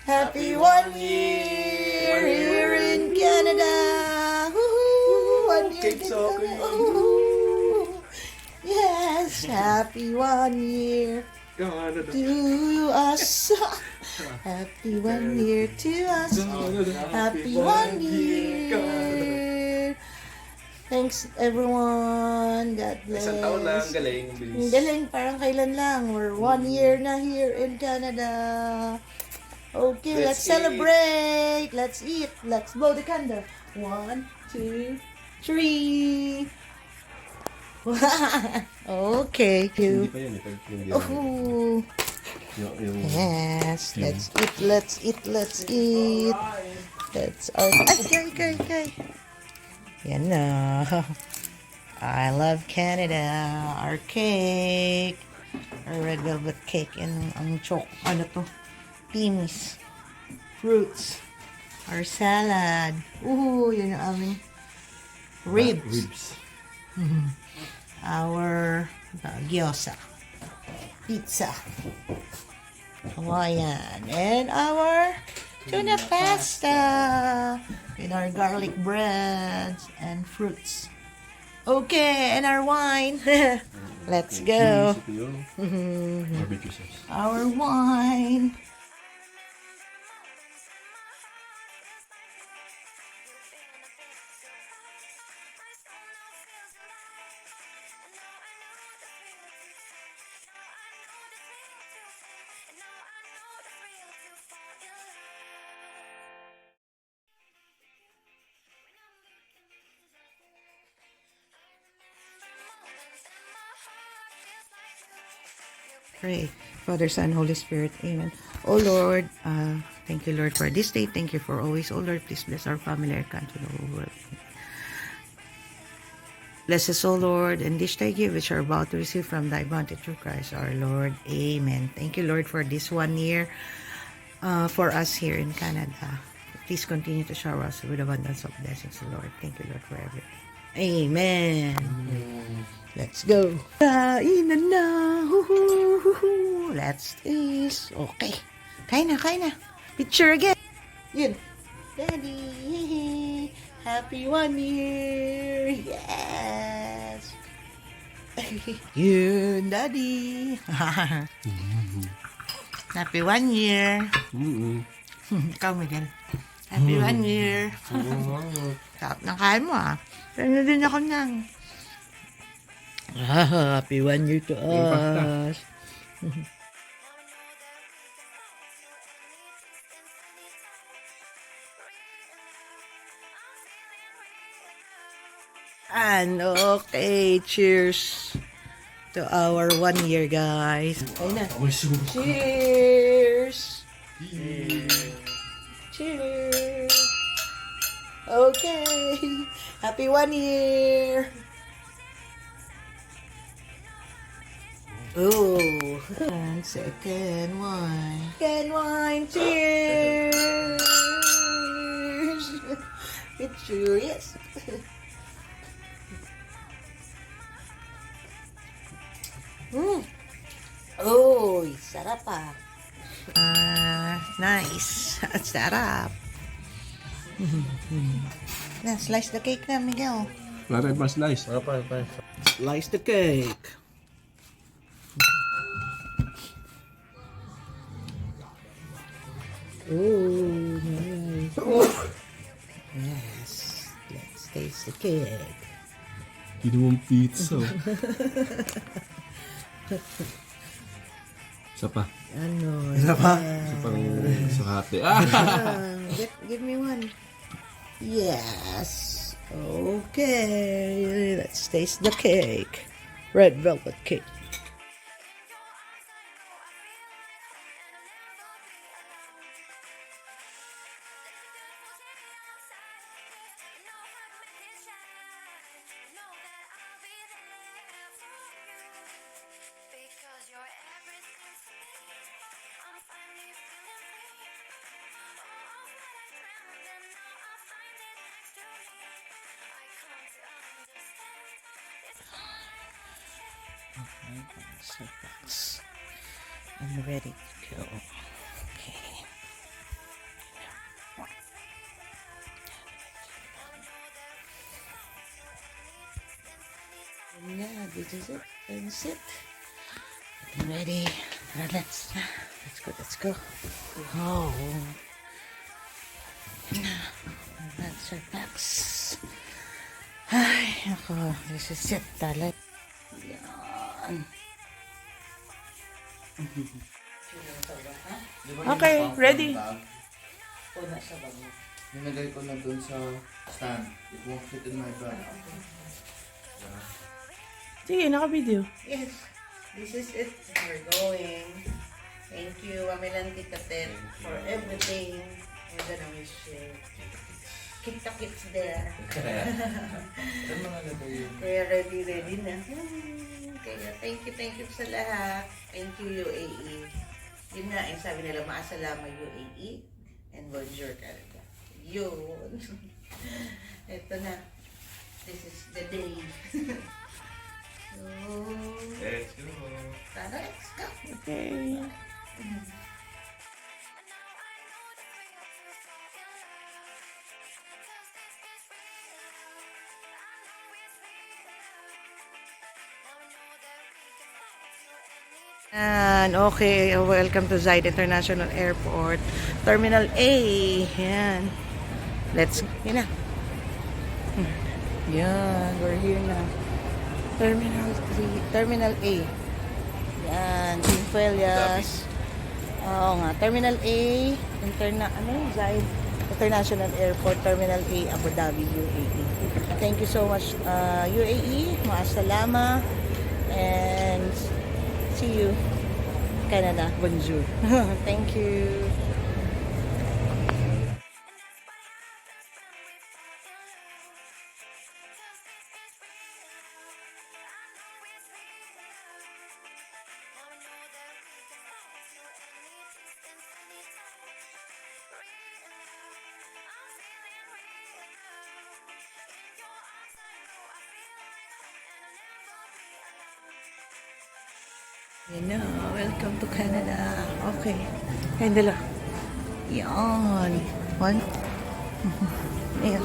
Happy 1 year here in Canada. Woohoo! 1 year Cake din soccer. kami. Woohoo! Yes, happy 1 year to us. Happy 1 year to us. Happy 1 year. Thanks everyone. God bless. Isang taon lang, galing. Ang Bilis. galing, parang kailan lang. We're 1 year na here in Canada. Okay, let's Let's eat. celebrate. Let's eat. Let's blow the candle. 1, 2, 3. Okay. Hindi pa yan eh. Hindi Oh. yung Yes. Let's eat. Let's eat. Let's eat. That's our... Ay, kay. Yan na. I love Canada. Our cake. Our red velvet cake. And ang ano to? Pinis. Fruits. Our salad. Ooh, yun yung aming ribs. Our gyoza. Pizza. Hawaiian. And our tuna pasta. With our garlic breads and fruits. Okay, and our wine. Let's go. Barbecue sauce. Our wine. Pray. Father, Son, Holy Spirit. Amen. Oh Lord, thank you, Lord, for this day. Thank you for always. Oh Lord, please bless our family, our country, the whole world. Bless us, O Lord, and this thy gift which are about to receive from thy bounty through Christ our Lord. Amen. Thank you, Lord, for this 1 year for us here in Canada. Please continue to shower us with abundance of blessings, Lord. Thank you, Lord, for everything. Amen. Let's go. Kainan na. Let's eat. Okay. Kain na. Picture again. Yun. Daddy. Happy 1 year. Yes. Yun, Daddy. Happy 1 year. Ikaw, Miguel. Happy 1 year. Sarap ng kain mo, ah. Pero din ako nang. Happy 1 year to us. And okay, cheers to our 1 year, guys. Ayun na. Cheers! Cheers! Okay. Happy 1 year! Oh. And second wine. Second wine. Cheers! It's curious. Oh, sarap ah. Nice. Sarap. Na, slice the cake na, Miguel. Wala tayong pa-slice. Slice the cake. Oh, nice. Yes. Let's taste the cake. Ginawang pizza. Isa pa. Ano? Isa pang sukate. Give me one. Yes. Okay. Let's taste the cake. Red velvet cake. So box. I'm ready to go. Okay. Yeah, this is it. That's it. Getting ready. Let's go, let's go. Oh. That's our packs. Ay, ako. This is it. Talaga. Yan. Okay, ready. Una sa bago. Nilagay ko na dun sa stand. It won't fit in my bag. Sige, naka-video. Yes. This is it. We're going. Thank you, Amilan Tita Ted, for everything. We're gonna wish you. Keep the kids there. Ano mga lagay yun? Kaya ready na. Kaya thank you sa lahat. Thank you, UAE. Yun nga, yung sabi nila, maasalama UAE and bonjour Canada. Yun. Ito na. This is the day. So, Let's go. tara, let's go. Okay. And okay, welcome to Zayed International Airport, Terminal A. Yan. Yun na. Yan, we're here na. Terminal 3, Terminal A. Yan, Sinfuelias. Oo nga, Terminal A, Zayed International Airport, Terminal A, Abu Dhabi, UAE. Thank you so much, UAE. Maasalama. And see you, Canada. Bonjour. Thank you. Welcome to Canada. Okay. Ayun dala. Yan. One. Ayan.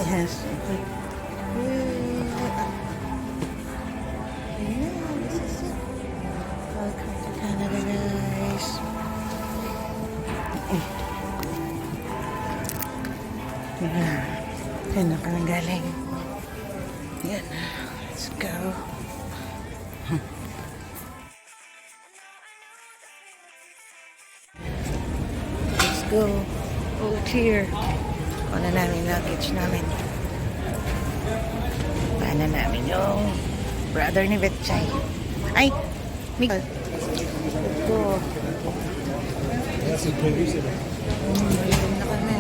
Yes. Okay. Ayan, this is it. Welcome to Canada, guys. Ayan. Ayan na kami galing. Ayan. Let's go. Let's go. Oh, here. Kuha na namin luggage namin. Paano namin yung brother ni Betchay. Ay! Miguel. Let's go. Ayun na kami.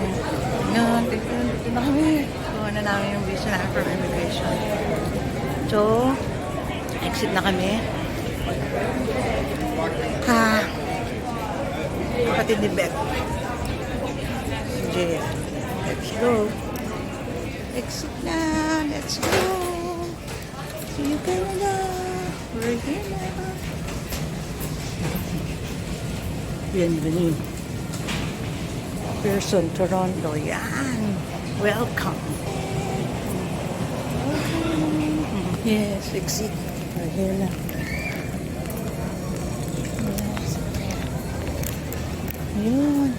Yan, dito na kami. Kuha na namin yung visa namin from immigration. So, exit na kami. Kapatid ni Beth. Jay. Let's go. Exit na. Let's go. See you, Canada. We're here now. Bienvenue. Pearson, Toronto. Yan. Welcome. Yes, exit. We're here now. Yun.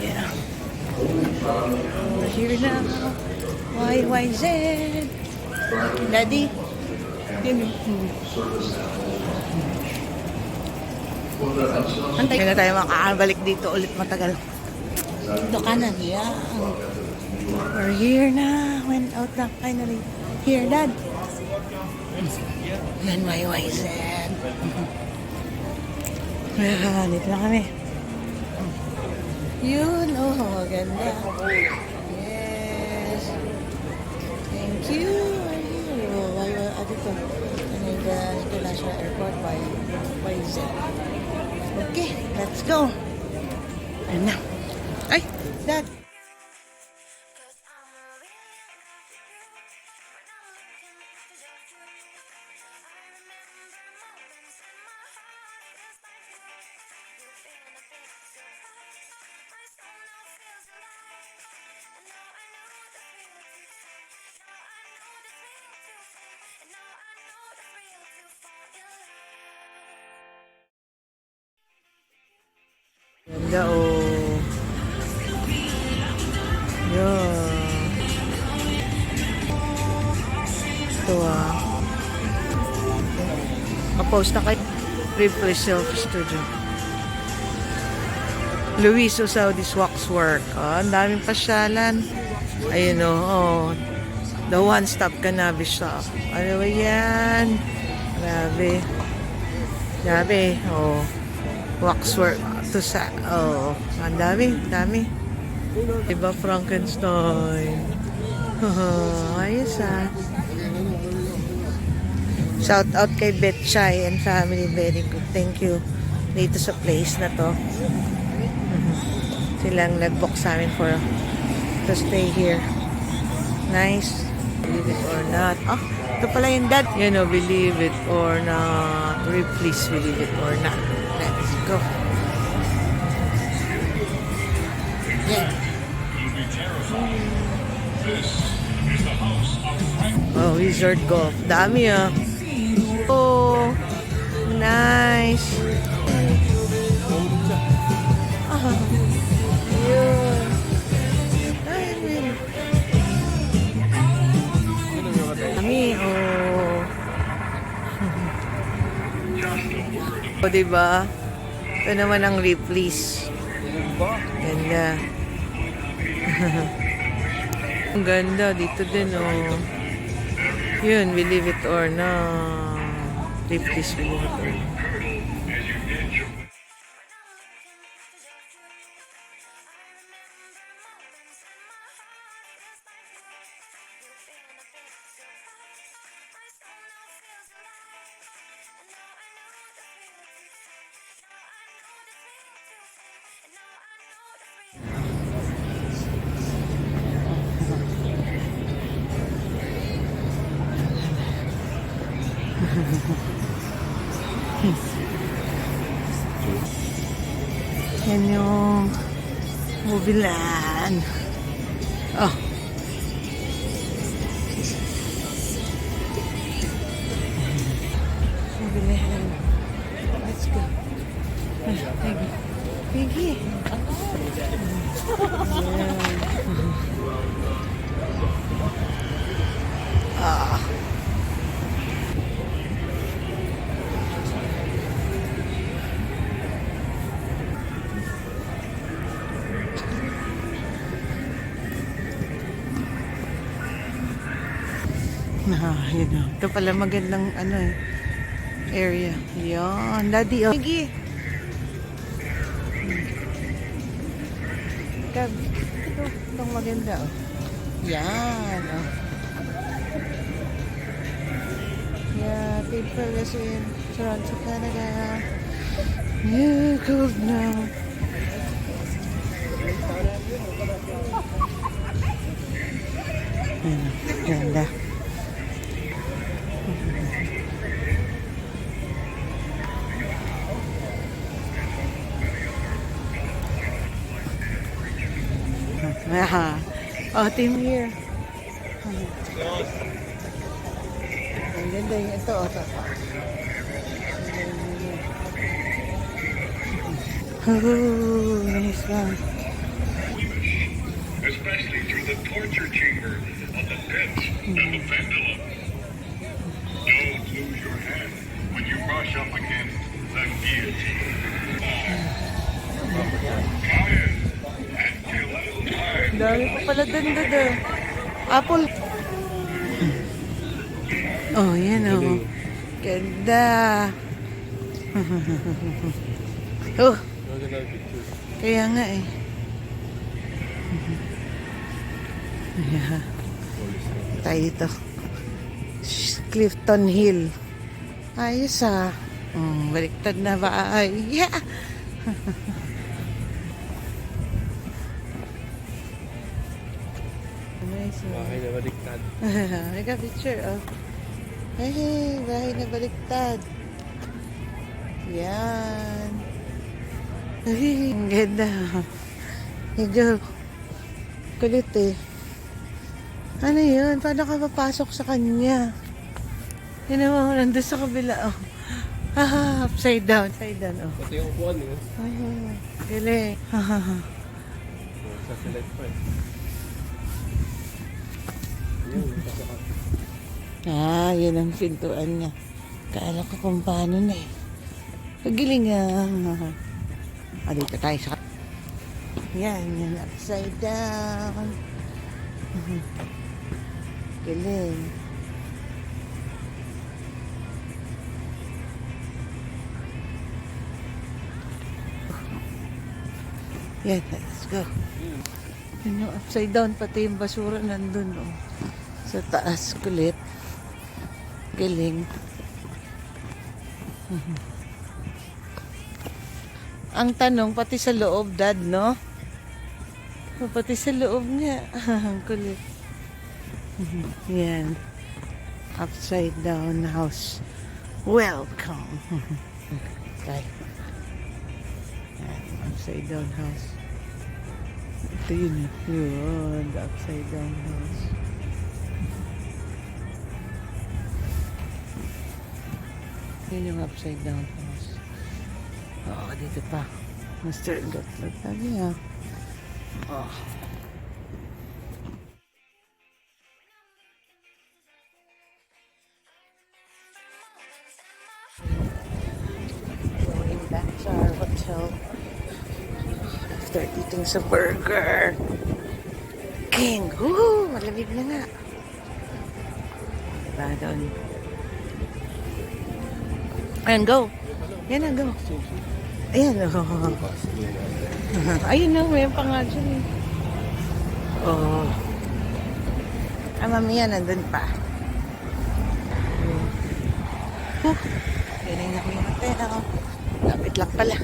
Yeah. We're here now. YYZ. Daddy. Yun. Antay na tayo makakabalik dito ulit matagal. Dito ka na. Yeah. We're here na. Went out na finally. Here, Dad. Yan, YYZ. Dito na kami. Yun, oh, ganda. Yes. Thank you. Dito. International Airport by Z. Okay, let's go. Ayun na. Ay, Dad. Ganda, oh. Yeah. Ito, ah. Kapost na kayo. Ripley Self-Studio. Luis Saudis Waxwork. Oh, ang daming pasyalan. Ayun, oh. The one-stop cannabis shop. Ano ba yan? Grabe. Grabe. Oh. Waxwork. To sa... Oh. Ang dami. Dami. Diba Frankenstein? Ayos, ah. Shout out kay Betchay and family. Very good. Thank you. Dito sa place na to. Silang nag-book sa amin for to stay here. Nice. Believe it or not. Oh, ito pala yung dad. You know, believe it or not. Please believe it or not. Let's go. Yeah. Oh, Wizard Golf. Dami, ah. Oh, nice. Ah, yun. Ay, meron. Dami, oh. O, diba? Ito naman ang Ripley's. Ganda. Ang ganda. Dito din, oh. Yun, believe it or not. Ripley's, believe it or not. Yan yung mobilan. Oh. Mobilan. Let's go. Piggy. Piggy. Ah. Yun o. Ito pala magandang ano eh, area. Yan. Daddy, oh. Sige. Itong maganda, oh. Yan, oh. Yeah, people is in Toronto, Canada. Yeah, cold now. Ganda. Oh, team here. Ang ganda yung ito. Oh, nice one. Especially through the torture chamber of the pit and the pendulum. Don't lose your head when you brush up against the guillotine. Quiet and kill little time. Dami pa pala dun. Apple. Oh, yan oh. Ganda. Oh. Kaya nga eh. Yeah. Tayo dito. Clifton Hill. Ayos ah. Baliktad na ba? Ay, yeah. Nice. Bahay na baliktad. May ka-picture, oh. Hey, bahay na baliktad. Yan. Ay, ang ganda. Higo. Kulit eh. Ano yun? Paano ka papasok sa kanya? Yun naman, nandun sa kabila, oh. Upside down, oh. Pati yung upuan eh. Ah, galing. Sa select pa eh. Yun ang pintuan niya. Kala ko kung paano na eh. Pagaling dito tayo sa... Yan, upside down. Galing. Yan, let's go. Yun yung upside down, pati yung basura nandun, oh. Sa taas, kulit. Galing. Ang tanong, pati sa loob, Dad, no? Pati sa loob niya. Ang kulit. Yan. Upside down house. Welcome. Tayo. Yan, upside down house. Ito yun. Yun, the upside down house. Yun yung upside down house. Oo, dito pa. Mr. Gottlieb. Sabi niya. Oh. Going back to our hotel after eating sa burger. King! Woo! Malamig na nga. Diba doon? Ayan, go. Yan na, go. Ayan, oh. Ayun na, may pa nga dyan eh. Oh. Mamaya nandun pa. Galing na yung hotel. Lapit lang pala.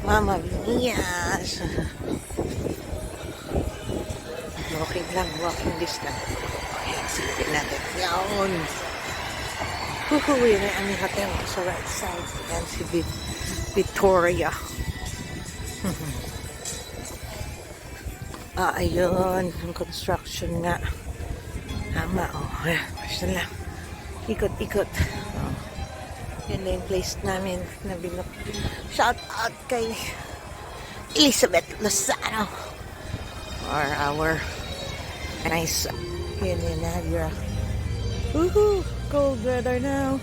Mama Mias. Walking lang, walking distance. Ayan, silipin natin. Yaon. Yun ay aming hotel sa right side. Ayan si Victoria. Ayun. Ang construction nga. Tama, oh. Ayan, basta lang. Ikot-ikot. Oh. Yan na yung place namin na binok. Shout out kay Elizabeth Lozano. Or our nice. Yan yung Nadia. Woohoo! Cold weather now.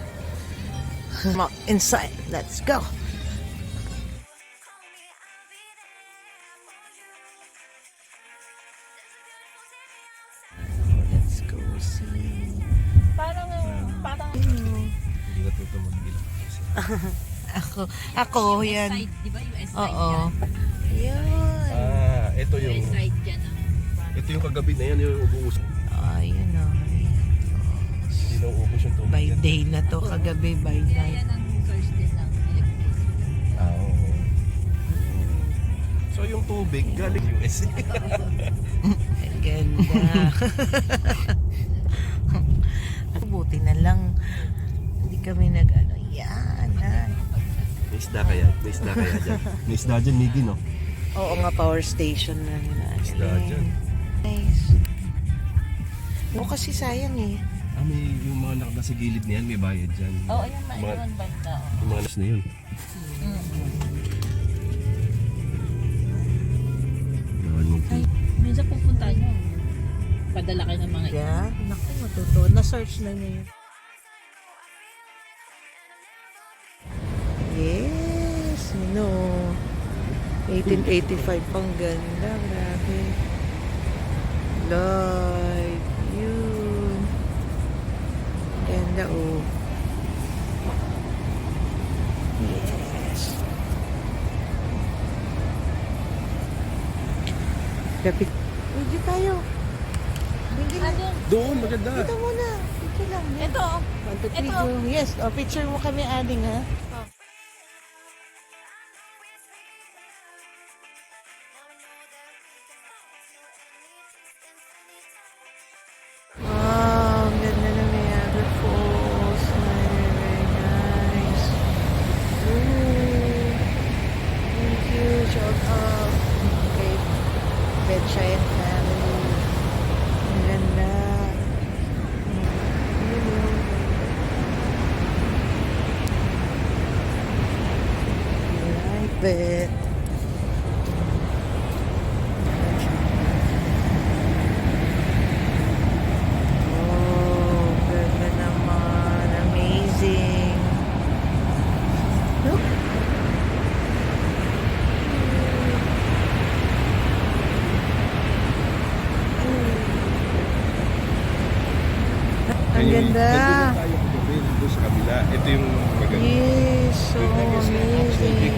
Inside. Let's go. Let's go see. Parang Hindi na tuto mag-ilang kasi. Ako, yan. Side, di ba? US side Oo. yan. Yan. Ito yung... US side yan. Ito yung kagabi na yan, yung ubuus. Ayun o. Hindi na uubos yung tubig By yan. day na to, kagabi by Kaya night. yan ang source din ng electricity. Oo. So yung tubig galing US. Ang ganda. Buti na lang. Hindi kami nag-ano. Yan. May isda kaya? May isda kaya dyan? May isda dyan, Miggy, no? Oo nga, power station na nila. Isda dyan. Nice. Oo, kasi sayang eh. May yung mga nasa gilid na yan, may bayad dyan. Oo, yan Mga- maiwan banda. Yung mga nas na yun. Bawal mong Ay, minsan pupunta nyo. Padala kayo ng mga Yeah. Naku, matutuwa. Na-search na niya yun. Yes, no. 1885 pang ganda. Grabe. Like, yun. Ganda, oh. Yes. Lapit. Video tayo. Bigyan na. doon, maganda. Ito muna. Ito lang. Ito. One, two, three, Ito. go. Yes, picture mo kami, aling, ha? Wow, ang ganda na Niagara Falls. Very, very nice. Ooh. Thank you. Shout out. Okay. Betcha and family. Ang ganda. Ang ganda. Nandun tayo kagabi, nandun sa kabila. Ito yung maganda. Yes, so amazing.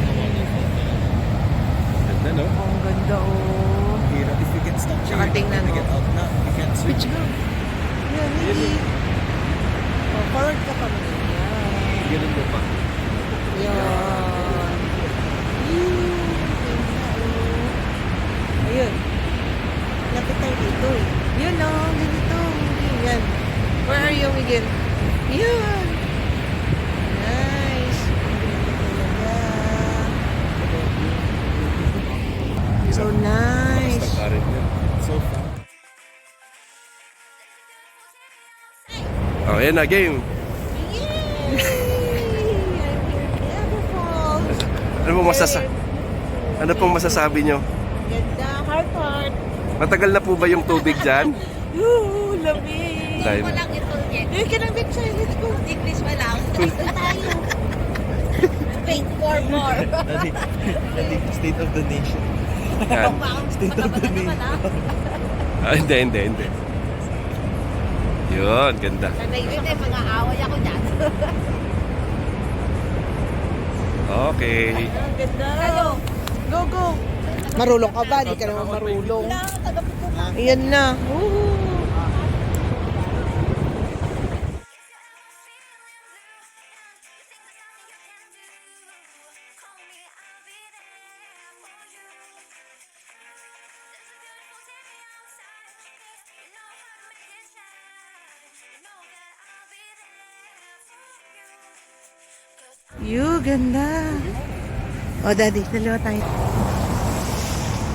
Ganda, no? Ang ganda, oh. Hirap. If you get stuck Tsaka tingnan mo. get out now, you can't switch. Which go? Yan, hindi. Oh, forward ka pa mo. Yan. Ganun mo pa. Yan. Ayun. Lapit tayo dito eh. Yun o, dito. Yan. Where are you, Miguel? Yun. Nice. So nice. Basta karin yun. So far. Oh, yan na, game. Ano pong masasabi nyo? Ganda, heart. Matagal na po ba yung tubig dyan? Ooh, lamig. Dahil, Walang ito yet. You can have it, let's go. English pa lang. Tayo. Wait for more. State of the nation. yan. State of the nation. Hindi. Yun, ganda. Sanay hindi, mga away ako dyan. Okay. Ang ganda. Ano? Go. Marulong ka ba? Hindi ka naman marulong. Ayan na. Woohoo. Ganda. Oh, daddy, dalawa tayo.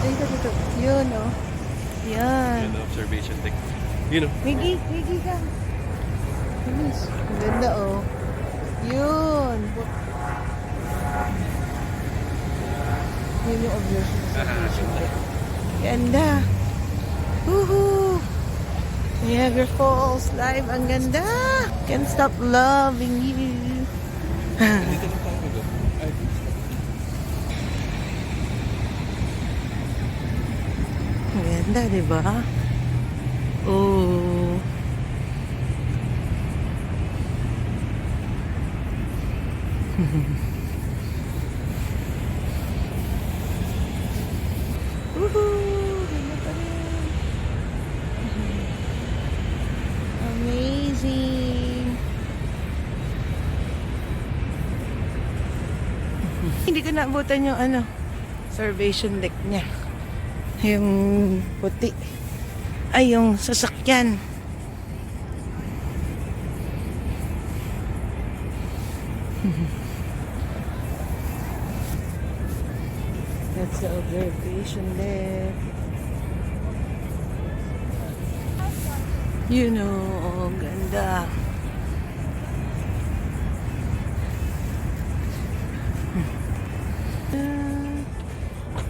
Dito. Yun, oh. Yan. Yan, observation deck. Yun, oh. Miggy ka. Bilis. Ang ganda, oh. Yun. Yun yung observation deck. Ganda. Woohoo! Niagara Falls live. Ang ganda. Can't stop loving you. Dito na tayo doon. Ang ganda, di ba? Oh. Woohoo! Ganda pa rin. Amazing. Hindi ko naabutan yung observation deck niya. Yung puti. Ay, yung sasakyan. That's the observation deck. You know, ang ganda.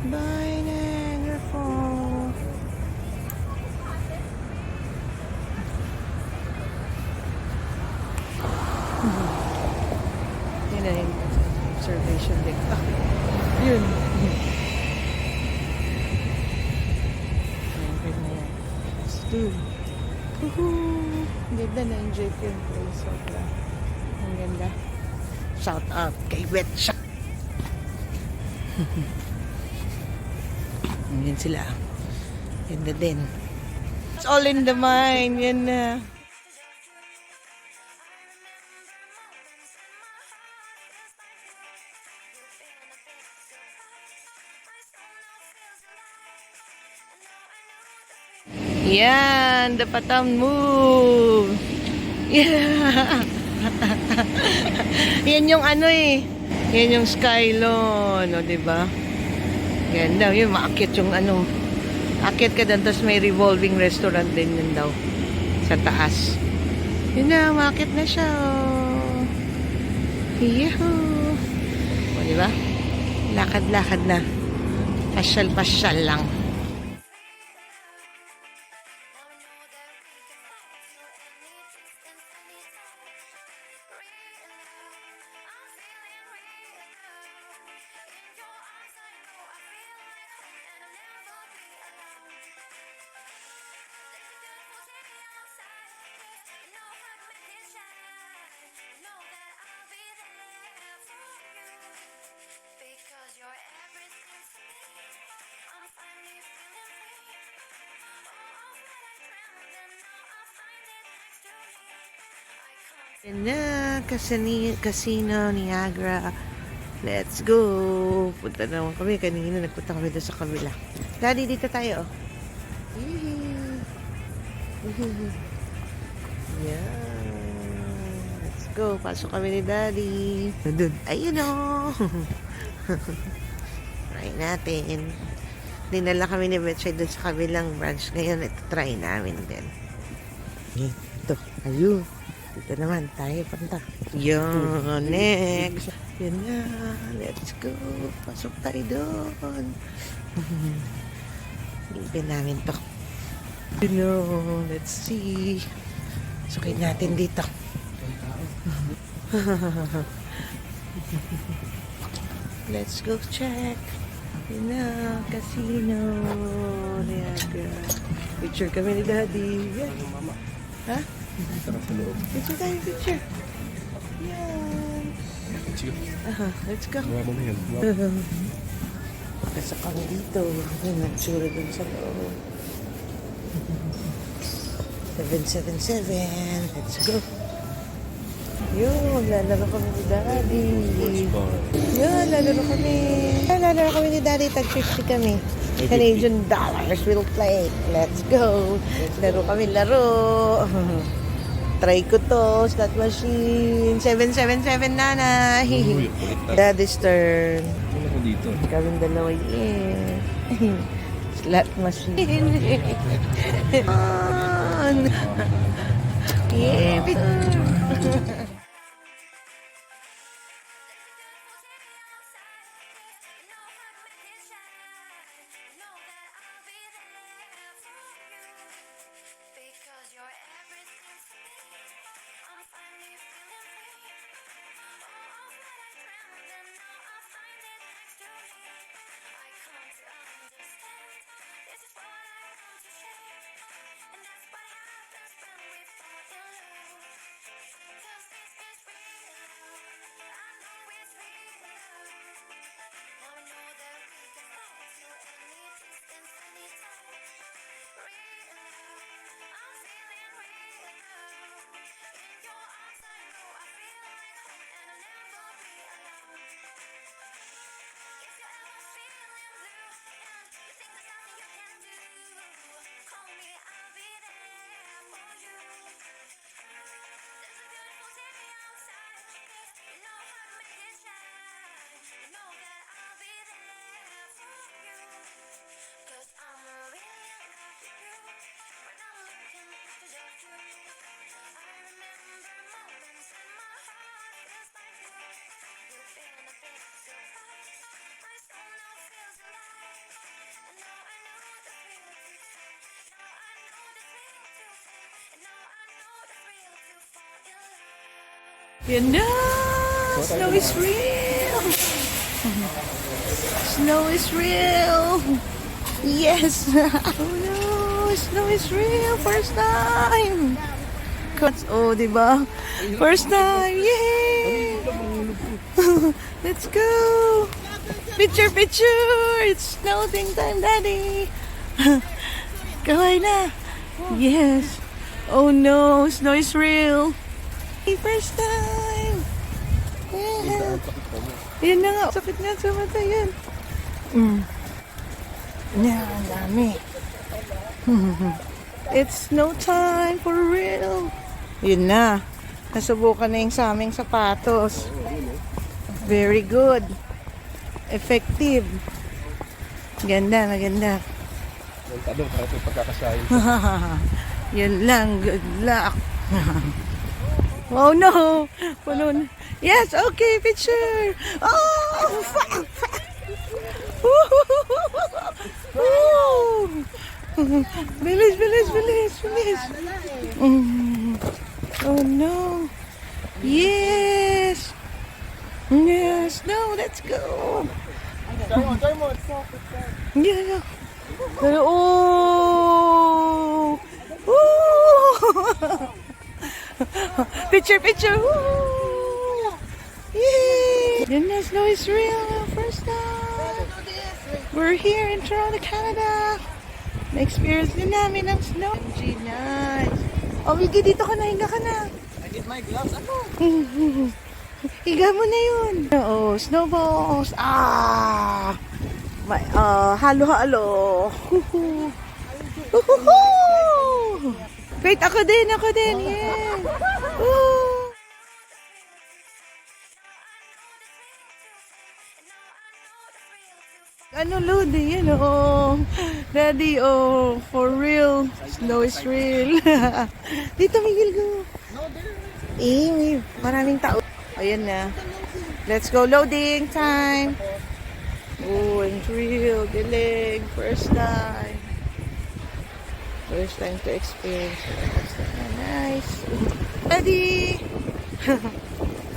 Bye, Niagara Falls. Yun na yung observation deck. Ah, yun. Ayan na yan. Let's do. Woohoo! Ganda na, enjoy ko yung place. Sobra. Ang ganda. Shout out kay Wetcha. Yan sila. Ganda din. It's all in the mind. Yan na. Yan, the Patam move. Yeah. Yan yung yan yung Skylon, o, diba? Ganda, yun, maakyat yung akit ka doon, tapos may revolving restaurant din yun daw, sa taas. Yun na, maakyat na siya, oh. Yahoo! O, diba? Lakad-lakad na. Pasyal-pasyal lang. And na, Casino Niagara. Let's go. Punta naman kami. Kanina nagpunta kami doon sa kabila. Daddy, dito tayo. Yeah. Let's go. Pasok kami ni Daddy. Doon. Ayun o. Try natin. Dinala kami ni Betchay doon sa kabilang branch. Ngayon, ito try namin din. Ito. Ayun. Dito naman tayo punta. Yun. Next. Yan na. Let's go. Pasok tayo doon. Silipin namin to. You know, let's see. Sukin natin dito. Let's go check. Yun na, Casino Niagara. Picture kami ni Daddy. Yan. Ha? Picture tayo, picture. Yan. Let's go. Pasok kami dito. Yan, nagsura dun sa loob. 777. Let's go. Yun, lalaro kami ni Daddy. Yun, lalaro kami. Lalaro kami ni Daddy. Tag 50 kami. Canadian dollars will play. Let's go. Laro kami, laro. Try ko to. Slot machine. 777 nanay. Daddy's turn. Dito. Kaming dalawa yun. Slot machine. Yeah. Because you're everything to me. I'm finally feeling free. All of what I dreamt and now I find it next to me. I come to understand. This is what I want to share. And that's what happens when we fall in love. 'Cause this is real love. I know it's real love. Now I know that we can fly to any distance, anytime. Real love. I'm feeling real love. In your arms I know I feel like home and I'll never be alone. If you're ever feeling blue and you think there's nothing you can do, call me, I'll be there for you. There's a beautiful day outside, you know how to make it shine. You know that I'll be there for you. 'Cause I'm really in love with you. When I'm looking to just you, I remember moments when my heart feels like blue. You've been a big surprise. My soul now feels alive. And now I know the thrill to take. Now I know the thrill to take. And now I know the thrill to fall in love. Yan na! Snow is real! Snow is real! Yes! Oh no! Snow is real! First time! Oh, diba? First time! Yay! Let's go! Picture, picture! It's snowing time, Daddy! Kaway na! Yes! Oh no! Snow is real! First time! Yeah! Yan na nga! Sakit nga sa mata yan! Yan, ang dami! It's snow time for real! Yun na! Nasubukan na yung sa aming sapatos. Very good! Effective! Ganda na ganda! Yung tanong, para ito pagkakasahin. Yun lang, good luck. Oh no! Puno na. Yes, okay, picture! Oh! Woo! Bilis, bilis, bilis, bilis. Oh no! Yes! Yes, no, let's go! Yeah, yeah. Oh! Woo! Picture, picture! Woo! Yay! Goodness, no, it's real. First time. We're here in Toronto, Canada. Na-experience din namin ang snow. Gee, nice. Oh, Miggy, dito ka na. Hinga ka na. my gloves. Ano? Higa mo na yun. Oo, snowballs. Halo-halo. Huhu. Huhuhu. Wait, ako din. Yeah. Woo. Ano, Lodi? Yan, oh. Daddy, oh. For real. Snow is real. Dito, Miguel, go. May maraming tao. Ayan na. Let's go. Loading time. Oh, and real. Dilig. First time. First time to experience it. Nice. Ready.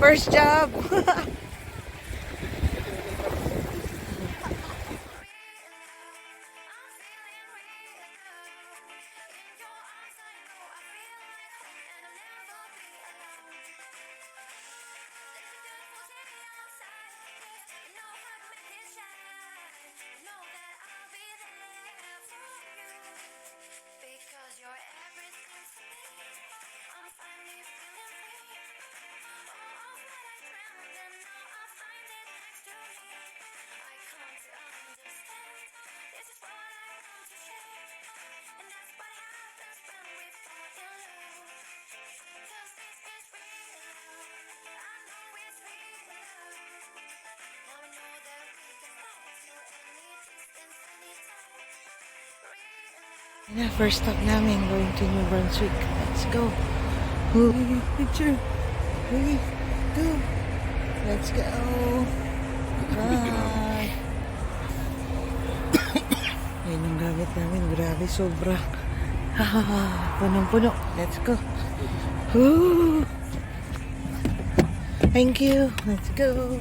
First job. Because you're everything to me. I'm finally feeling free. All of what I dreamed, and now I find it next to me. I come to understand. This is what I want to share. And that's what happens when we fall in love. 'Cause this is real love. I know it's real love. Now we know that we can fly to any distance, anytime. Na, first stop namin, going to New Brunswick. Let's go. Ooh, picture. Hey, go. Let's go. Bye. Yan ang gamit namin. Grabe, sobra. Punong-puno. Let's go. Ooh. Thank you. Let's go.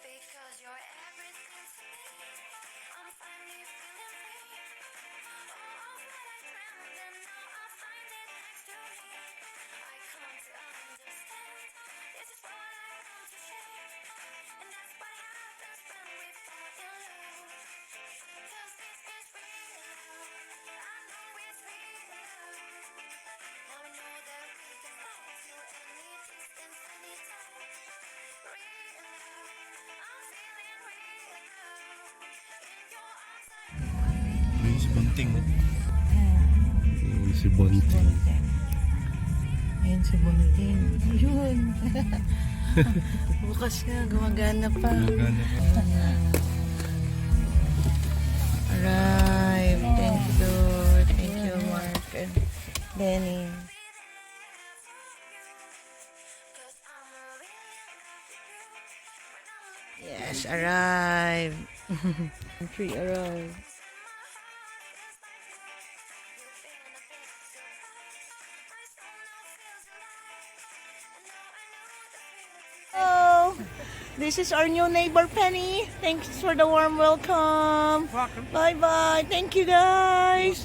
Because you're everything to me. I'm finally feeling free. All of what I dreamed, and now I find it next to me. I come to understand. This is what I want to share. And that's what happens when we fall in love. 'Cause this is real love. I know it's real love. Now we know that we can fly to any distance, anytime. Real love. I'm feeling real love. In your arms I know I feel. Ayun si Bunting. Ayun si Bunting. Ayan si Bunting. Yun. Bukas na, gumagana pa. Gumagana pa. Arrive. Thank you, Lord. Thank you, Mark and Benny. 'Cause I'm really in love with you. When I'm looking Yes, arrive. Country arrive. Hello. This is our new neighbor, Penny. Thanks for the warm welcome. Bye-bye. Thank you, guys.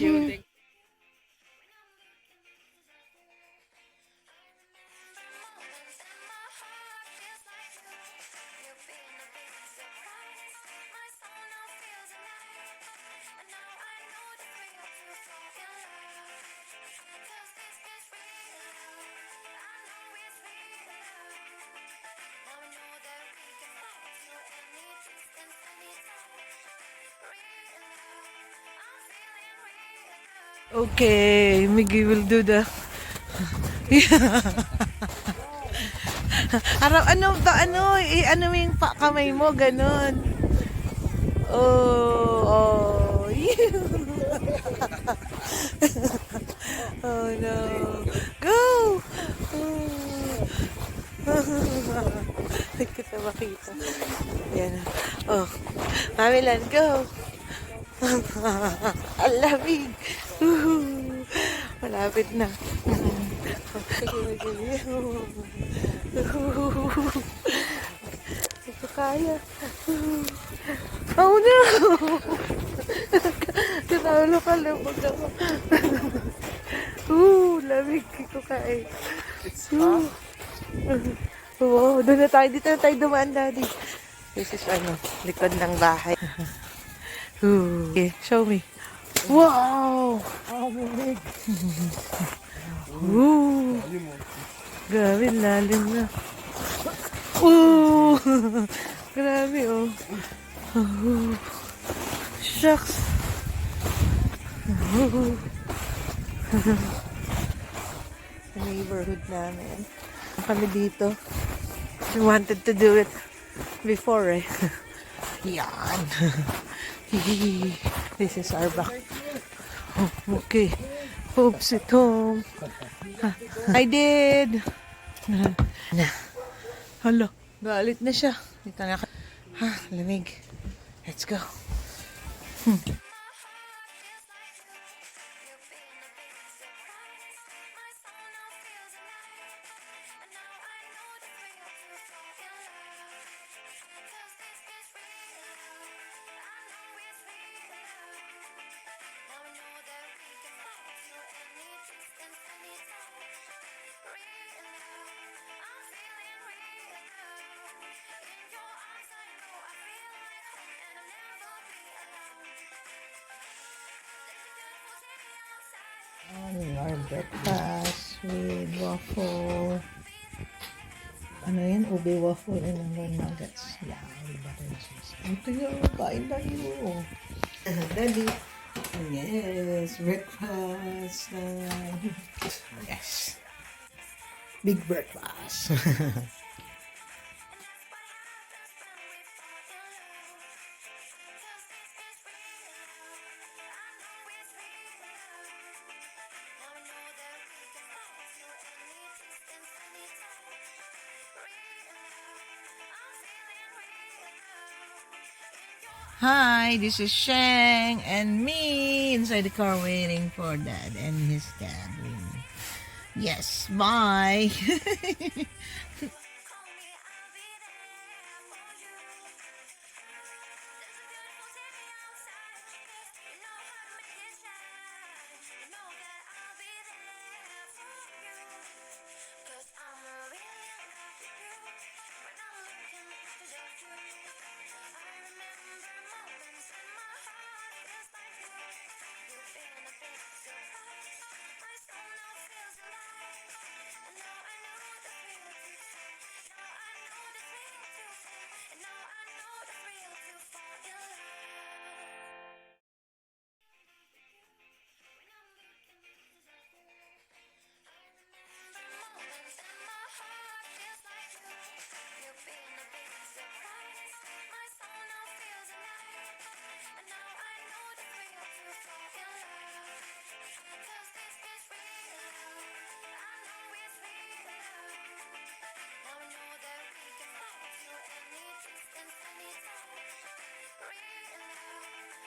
Okay, Miggy will do the... ano ba, ano yung kamay mo, ganun. Oh. Oh no. Go! Hindi kita makita. Yan. Oh. Mamilan, go! Ang lamig! Malapit na. Hindi ko kaya. Oh no! Katawalo ka, lumag ako. Lamig ko kaya. Wow, doon na tayo. Dito na tayo dumaan, Daddy. This is likod ng bahay. Okay, show me. Wow! Grabe, lalim na. Grabe, oh. Shucks. Sa neighborhood namin. Kami dito. We wanted to do it before, eh. Yan. This is our back. Oh, okay. Oops, it home. I did. Hala, galit na siya. Dito na. Lamig. Let's go. Our breakfast with waffle. Ano yan? Ube waffle and then nuggets. Yeah, with butter and cheese. Ito yun. Kain tayo. Daddy. Yes. Breakfast. Yes. Big breakfast. Hi, this is Sheng and me inside the car waiting for Dad and his dad. Yes, bye.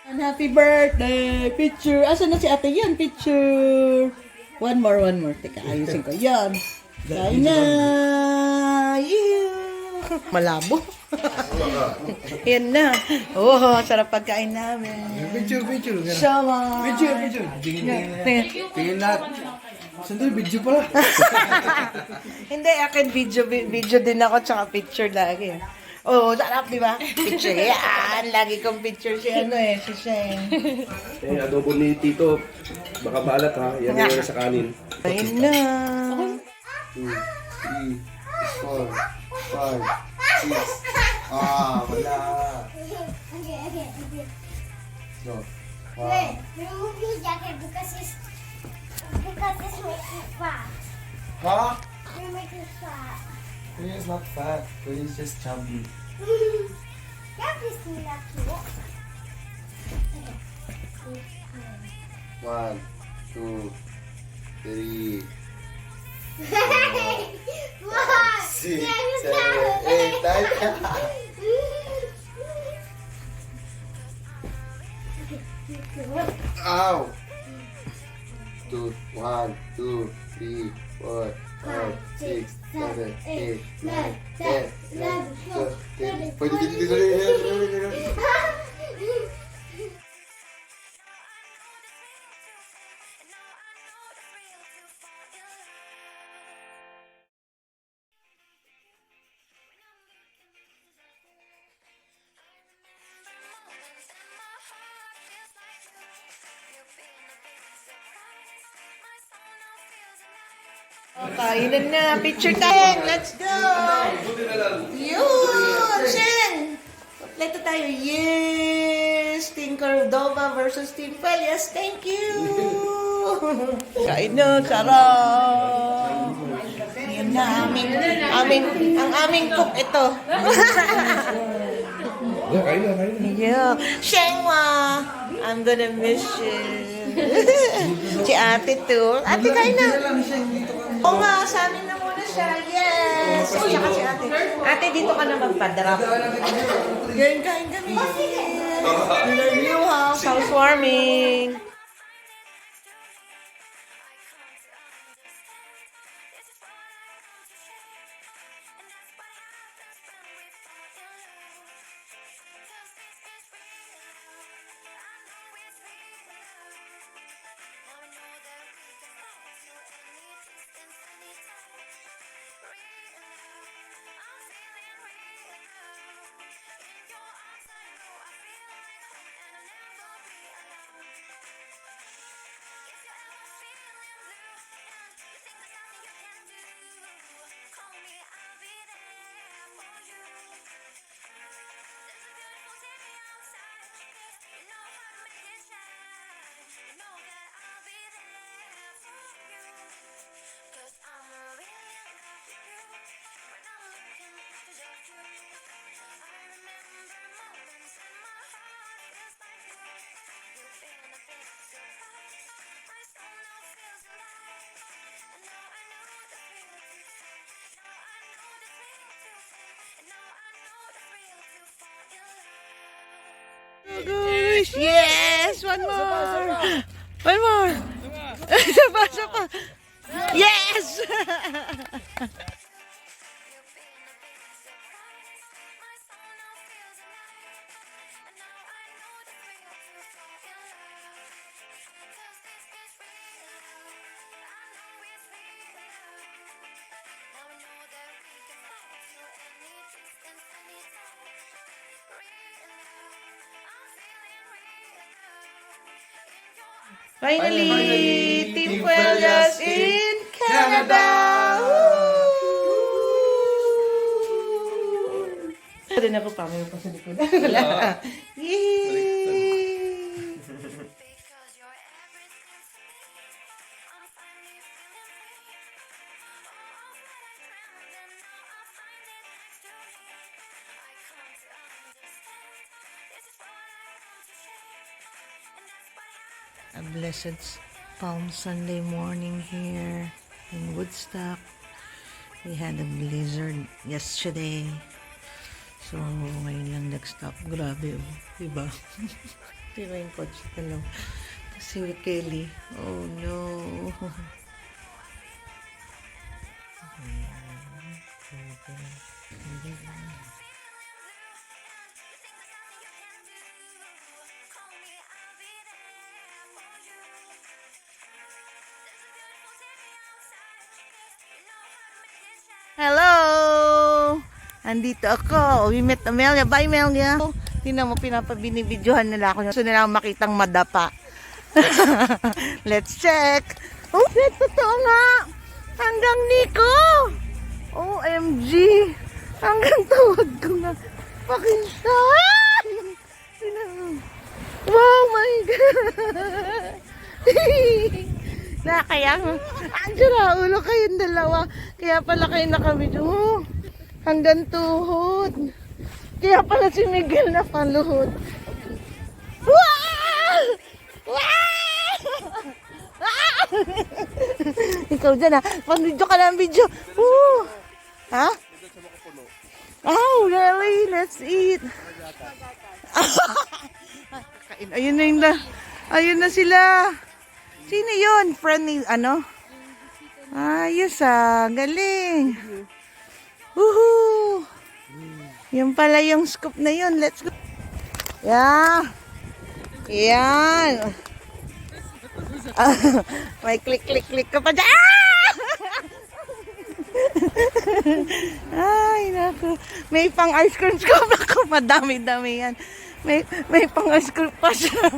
And happy birthday! Picture! Asa na si ate yan? Picture! One more. Teka, ayusin ko. Yan! Kain na! Yeah! Malabo. Yan na. Oh, sarap pagkain namin. Picture. Sama! Picture. Tingin na. Sandali, video pala. Hindi, akin video din ako tsaka picture lagi. Oh, sarap, di ba? Picture yan. Lagi kong picture si si Sheng. Adobo ni Tito. Baka maalat ha. Yan yung sa kanin. Ayun na. 2, 3, 4, 5, 6. Wala. Go. Wait, remove your jacket because it's Because this makes you fat. Huh? You make you fat. He is not fat, but he's just chubby. That is not cute. 1, 2, 3, What? 6, Yeah, you 7, can. 8, 9. Ow! 1, 2, 3, 4, 5, 6, 7, 8, 9, 10, 11, 12, 13. Pwede dito. Kainan na. Picture time. Let's go. Yun. Shen. Kompleto tayo. Yes. Team Cordova versus Team Pelias. Thank you. Kain na. Sarap. Yan na. Ang aming cook ito. Kain na. Yeah. Shengwa. I'm gonna miss you. Si ate too. Ate, kain na. Oo nga, sa amin na muna siya. Yes. O, siya kasi ate. Ate, dito ka na magpadrap. Kain kami. In our new house. Housewarming. Gosh, yes! One more! One more! Isa pa! Yes! Finally, Team Puellas in Canada! Pwede na po pa, mayroon pa sa likod. Wala. Yay! Because you're everything to me. I'm finally feeling free. All of what I dreamed and now I find it next to me. I come to understand. This is what I want to share. And that's what happens. A blessed Palm Sunday morning here in Woodstock. We had a blizzard yesterday. So, ngayon lang nag-stop. Grabe, oh. Diba? Diba yung kotse ka lang. Si Kelly. Oh, no. Hello! Andito ako. We met Amelia. Bye, Amelia. Tingnan mo, pinapabinibidyohan nila ako. Gusto nila akong makitang madapa. Let's check. Oh, totoo nga. Hanggang Nico. OMG. Hanggang tuhod ko na. Pakita. Wow, my God. Na kaya, Angela, ulo kayong dalawa. Kaya pala kayo nakabidyo. Oh, hanggang tuhod. Kaya pala si Miguel na paluhod. Wow! Wow! Ikaw dyan ha. Pag-video ka ng video. Woo! Ha? Oh, really? Let's eat. Ayun na yun na. Ayun na sila. Sino yun? Friend ni, ano? Ayos ah. Galing. Woohoo! Yan pala yung scoop na yun. Let's go. Yeah. Yan. May click ka pa dyan. Ay, naku. May pang ice cream scoop. Naku, madami-dami yan. May pang ice cream pa siya.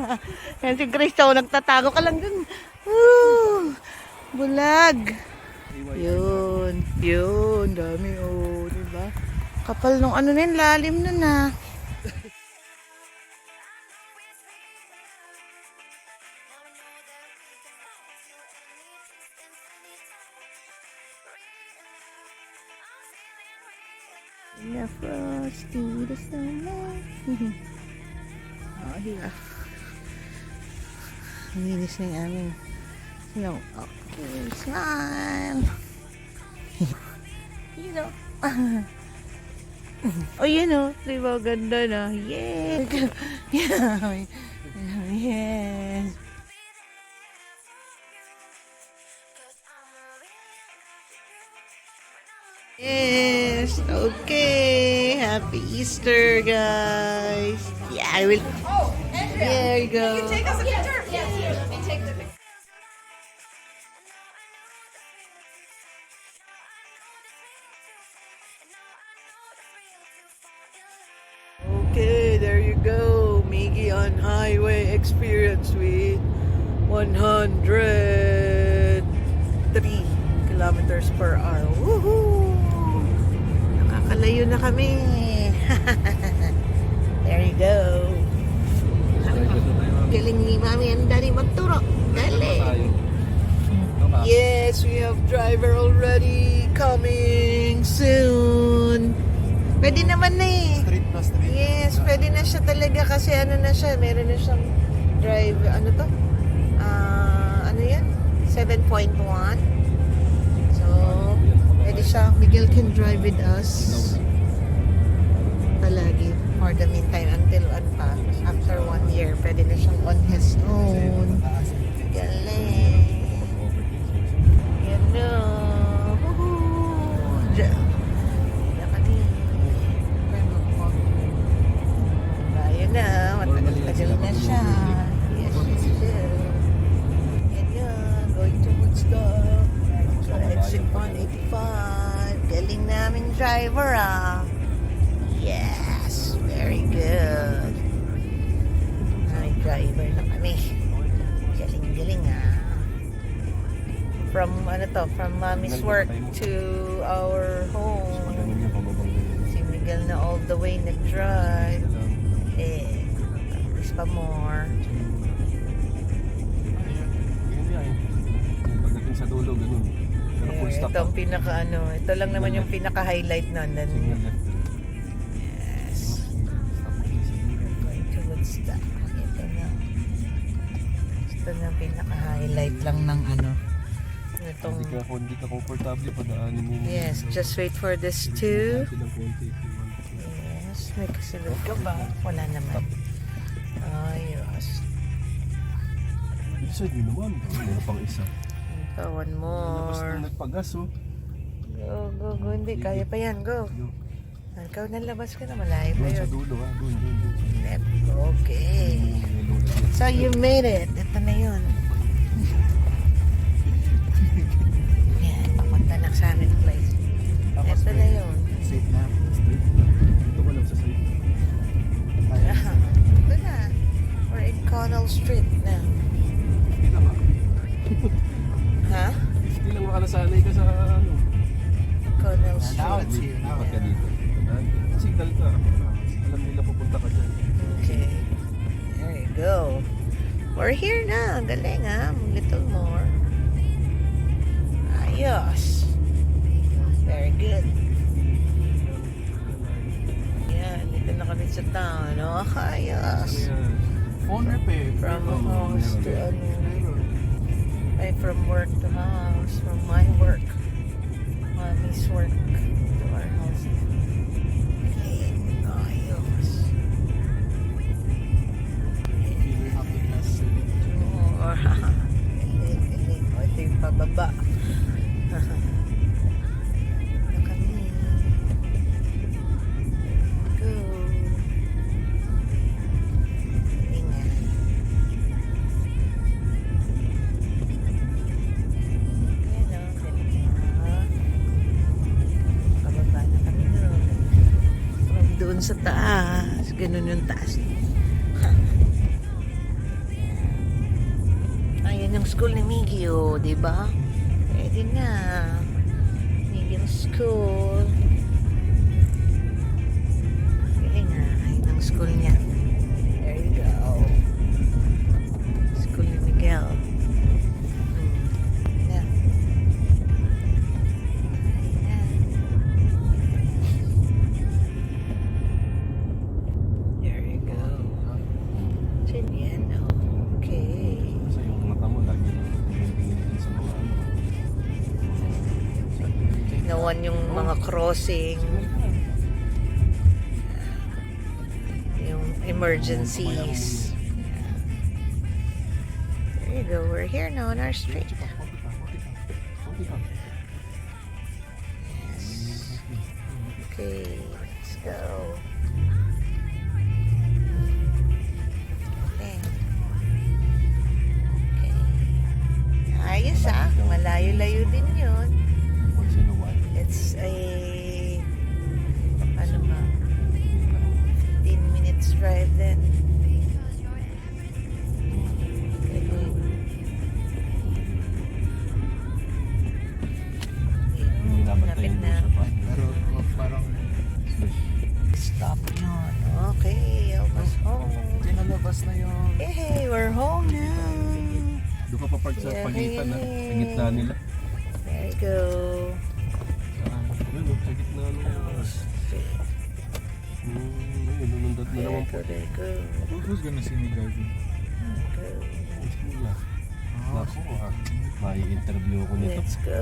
Yan si Grace, oh, nagtatago ka lang dun. Woo! Bulag. Yun. Yun. Dami, oh. Diba? Kapal nung ano na yun. Lalim nun, ah. The frosty the snowman. Oh, diba? Ang linis na yung aming snow. Okay, smile. You know. Oh, you know. Diba, ganda na. Yeah. Yeah. Yes. Yes, okay. Happy Easter, guys. Yeah, I will. Oh, there you go. Take us a picture? Yes, here, let me take the picture. Okay, there you go. Miggy on highway experience with 103 kilometers per hour. Woohoo! Nakakalayo na kami. There you go. Galing ni Mami and Daddy magturo. Galing. Yes, we have driver already coming soon. Pwede naman na eh. Street na street. Yes, pwede na siya talaga kasi ano na siya, meron na siyang drive, ano to? Ano yan? 7.1. So, pwede siya, Miguel can drive with us palagi for the meantime until after 1 year, pwede na siyang on his own. Galing. Yan na. Woohoo! Ayun na, matagal-tagal na siya. Yes, yes. Yan yan, going to Woodstock. So, exit 185. Galing namin driver ah. Yes, very good. Ay, driver na kami. Galing-galing ah. From from Mommy's work to our home. Si Miguel na all the way nag-drive. Eh, practice pa more. Pagdating sa dulo, ganun. Pero full stop. Ito ang ito lang naman yung pinaka-highlight nun. Then, yes. Going to Woodstock. Ito na. Ito na pinaka-highlight lang ng itong, Hindi ka komportable, padaanin mo. yes, just wait for this too. Yes, may kasunod ka ba? Wala naman. Ayos. Isa din naman. Ano pang isa? Ito, one more. Nagpagas, oh. Go. Hindi, kaya pa yan. Go. Ikaw nalabas ka na, malayo pa Doon sa yun. dulo, ha? Doon. Okay. So, you made it. Ito na yun. Yan, papunta na sa amin place. Ito na yun. Safe na. Ito ko lang sa safe. Ito na. We're in Connell Street na. Hindi na ba? Ha? Hindi lang makalasanay ka sa ano. Connell Street. Dapat ka dito. Signal ka. Alam nila pupunta ka dyan. Okay. There you go. We're here na. Galing ha. A little more. Ayos. Very good. Yan, dito na kami sa town. Oh, ayos. Phone repair. From house to ay, from work to house. From my work. Mommy's work to our house. Ayos. Oh, ito yung pababa. Ito kami. Go. Ingat. Ayan o, pababa na kami doon. From doon sa taas. Ganun yung taas. Ayan yung school ni Miggy, di ba? Pwede na. Miggy school. Galing nga. Ayan ang school niya. There you go. School ni Miguel. Ayan. Ayan. There you go. Yan. Okay. Kasi yung mata mo lagi tumingin sa mga ano. Nawan yung mga crossing. Yung emergencies. There you go. We're here now on our street. Okay, let's go. Okay. Okay. Ayos ah. Malayo-layo din yun. Once in a while. It's a ano ba? 15 minutes drive then. Binabantayan mo Lapit na. siya pa. Pero parang Stop yun. Okay, almost home. pinalabas na yung Hey, we're home now. doon ka pa park sa pagitan na sa gitna nila. There you go. Yun, sa gitna nung ayun, nunundot na naman po. There you go. Who's gonna see me driving? It's Kuya. Naku, may interview ko nito. Let's go.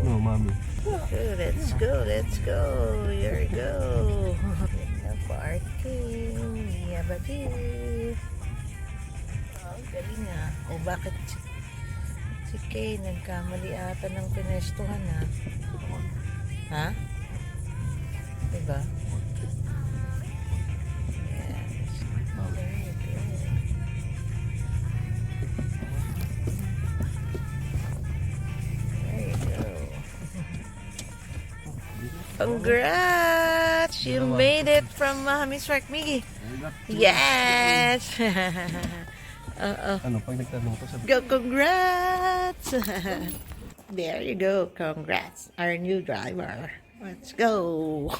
No, mami. Let's go. Let's go. Here we go. The parking. Yabati. Oh, galing ah. O bakit si Kay nagkamali ata ng pinestuhan ha? Ha? Diba? Yes. There you go. There you go. Congrats! You made it from Miss Mark Miggy. Yes! Ano, pag nagtanong ko sa Go, congrats! There you go, congrats. Our new driver. Let's go.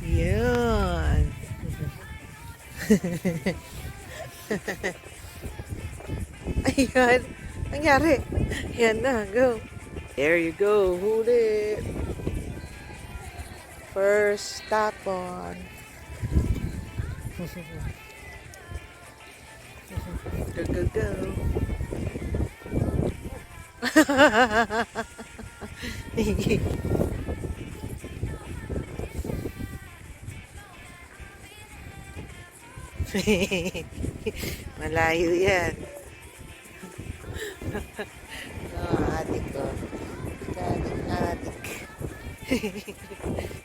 Yun. Ayan. Nangyari. Yan na, go. There you go, hold it. First stop on. Go, go, go. Malayo yan. Adik ko. Adik.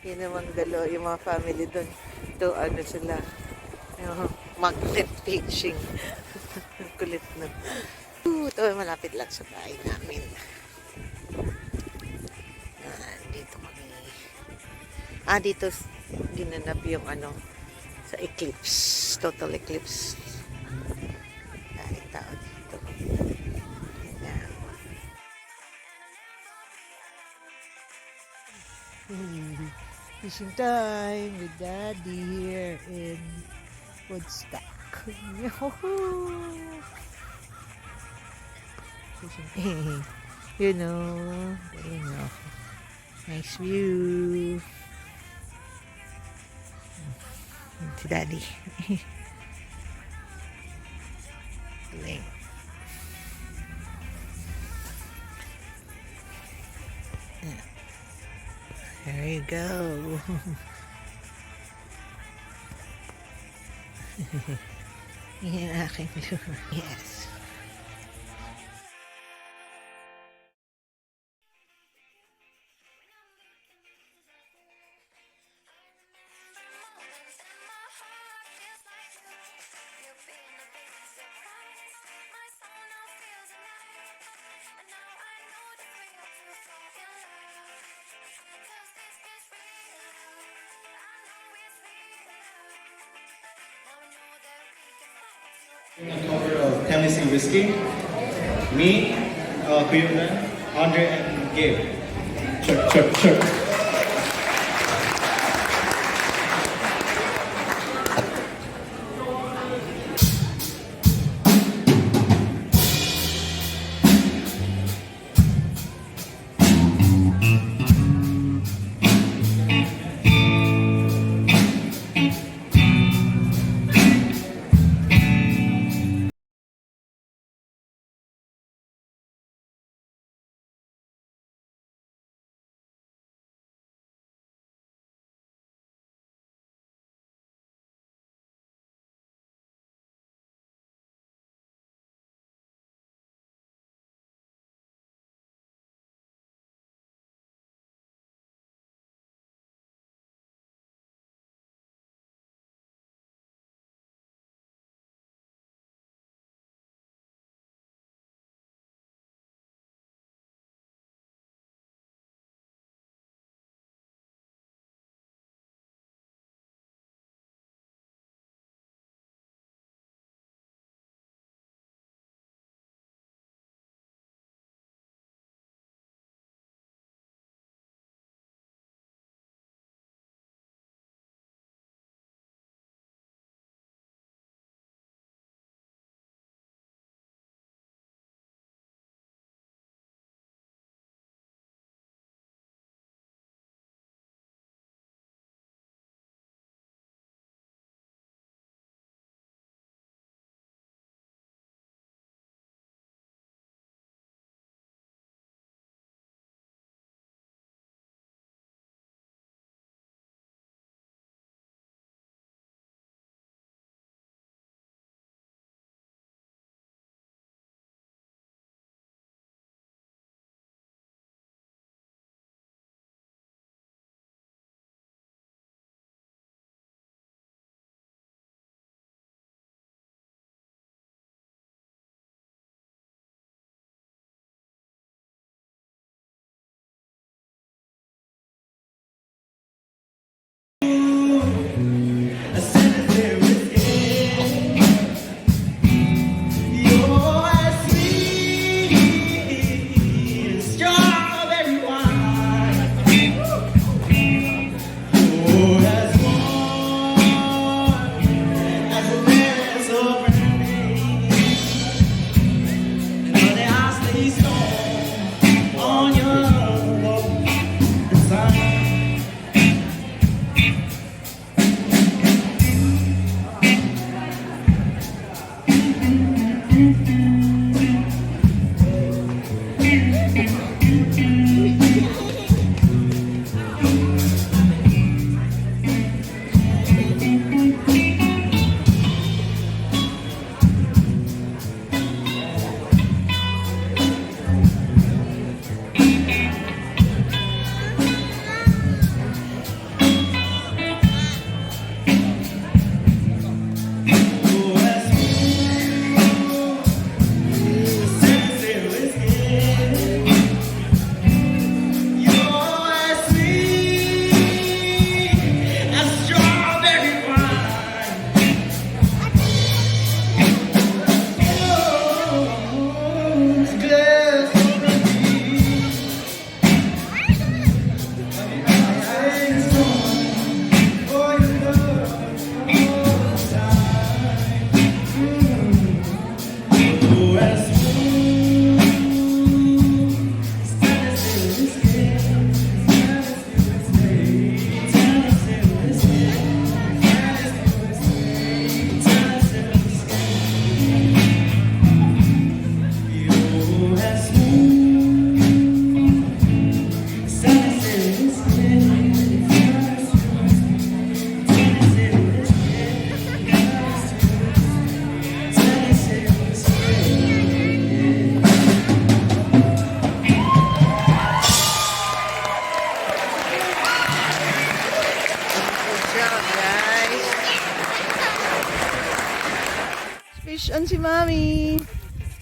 Yun namang dalo, yung mga family doon. Ito, ano sila. Yung magnet fishing. Kulit na. Ito, malapit lang sa bahay namin. Dito kami. Dito ginanap yung ano, sa eclipse. Total eclipse. Daming tao dito. Fishing time with Daddy here in Woodstock. You know, nice view. Si Daddy. Galing. There you go. Yan ang aking lure. Yes. Moments and my heart feels like you've been a big surprise. My soul now feels alive, and now I know the thrill to fall in love. 'Cause this is real love. I know it's real love. Now I know that we can fly to A cover of Tennessee Whiskey. Me, Kuyunan, Andre, and Gabe. Chirp.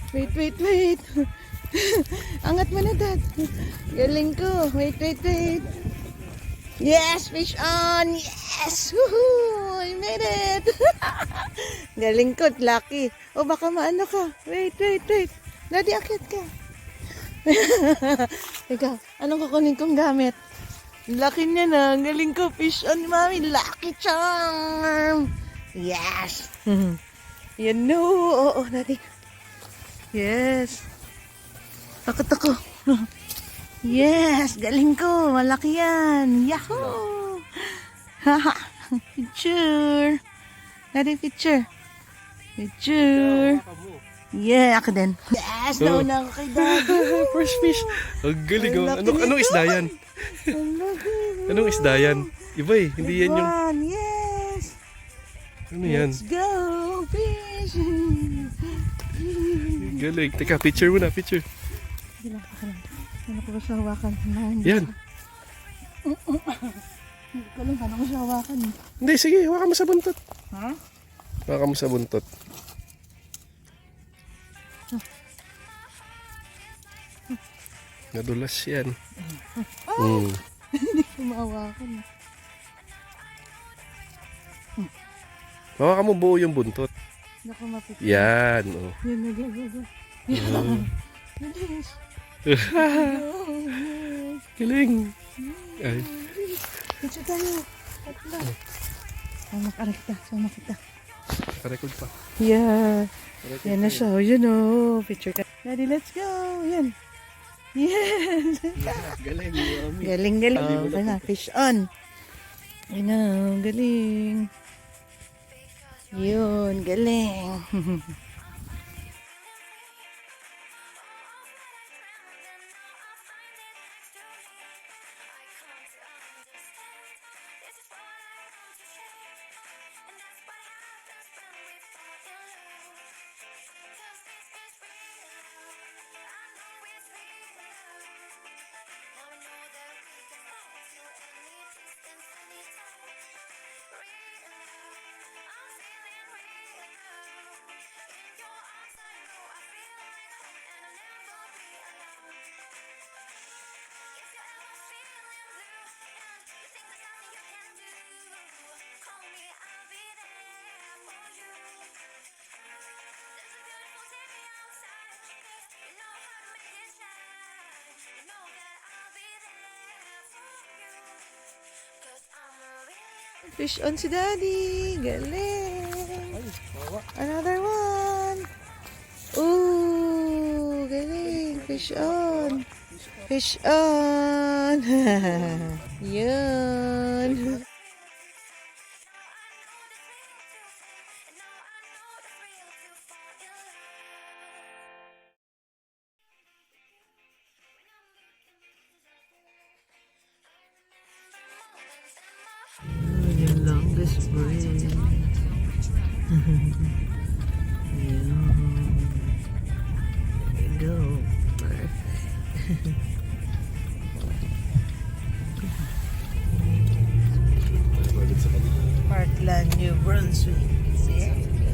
Wait, wait, wait. Angat mo na, Dad. Galing ko. Wait, wait, wait. Yes, fish on. Yes! Woohoo! I made it. Galing ko, lucky. O baka maano ka. Wait, wait, wait. Daddy, akit ka. Ikaw, anong kukunin kong gamit? Lucky niya na. Galing ko, fish on, mami. Lucky charm. Yes. Yan no. Oo, Daddy. Yes. Takot ako. Yes, galing ko. Malaki yan. Yahoo! Haha. Picture. Daddy, picture. Picture. Yeah, ako din. Yes, nauna ako kay Daddy. First fish. Ang galing. Ang Oh. laki Anong nito. isda yan? Ang laki. Anong isda yan? Iba eh. Hindi yan yung... One, yes. Ano yan? Let's go, fish. Galing. Teka, picture muna. Picture. Hindi lang, ako lang. Ano ko ba siya hawakan? Yan. Hindi ko alam paano ko siya hawakan. Hindi, sige. Hawakan mo sa buntot. Ha? Hawakan mo sa buntot. Nadulas yan. Hindi ko mahawakan. Hawakan mo buo yung buntot. Hindi ko mapipili. Yan. Oh. Yan, nagagawa. Yan. Bilis. Galing. Ay. Picture tayo. Tatlo. Sama ka kita. Sama kita. Nakarecord pa. Yeah. Yan na siya. Oh, yun oh. Picture ka. Daddy, let's go. Yan. Yes. Galing. Galing, galing. Oh, na, fish on. Ayun na. Galing. Yun. Galing. Fish on si Daddy. Galing. Another one. Ooh, galing. Fish on. Fish on. Yun. Yung longest breath. There you go. Perfect. Parkland, New Brunswick. There you go.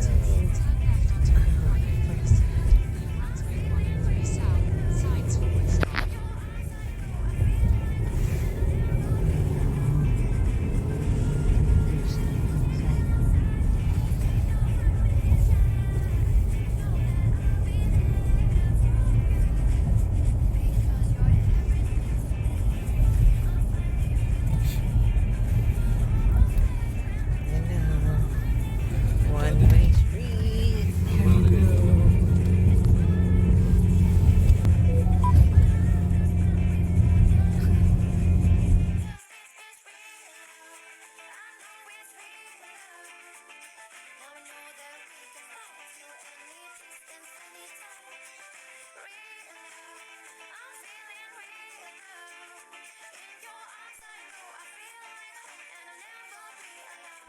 One-way street. There you go.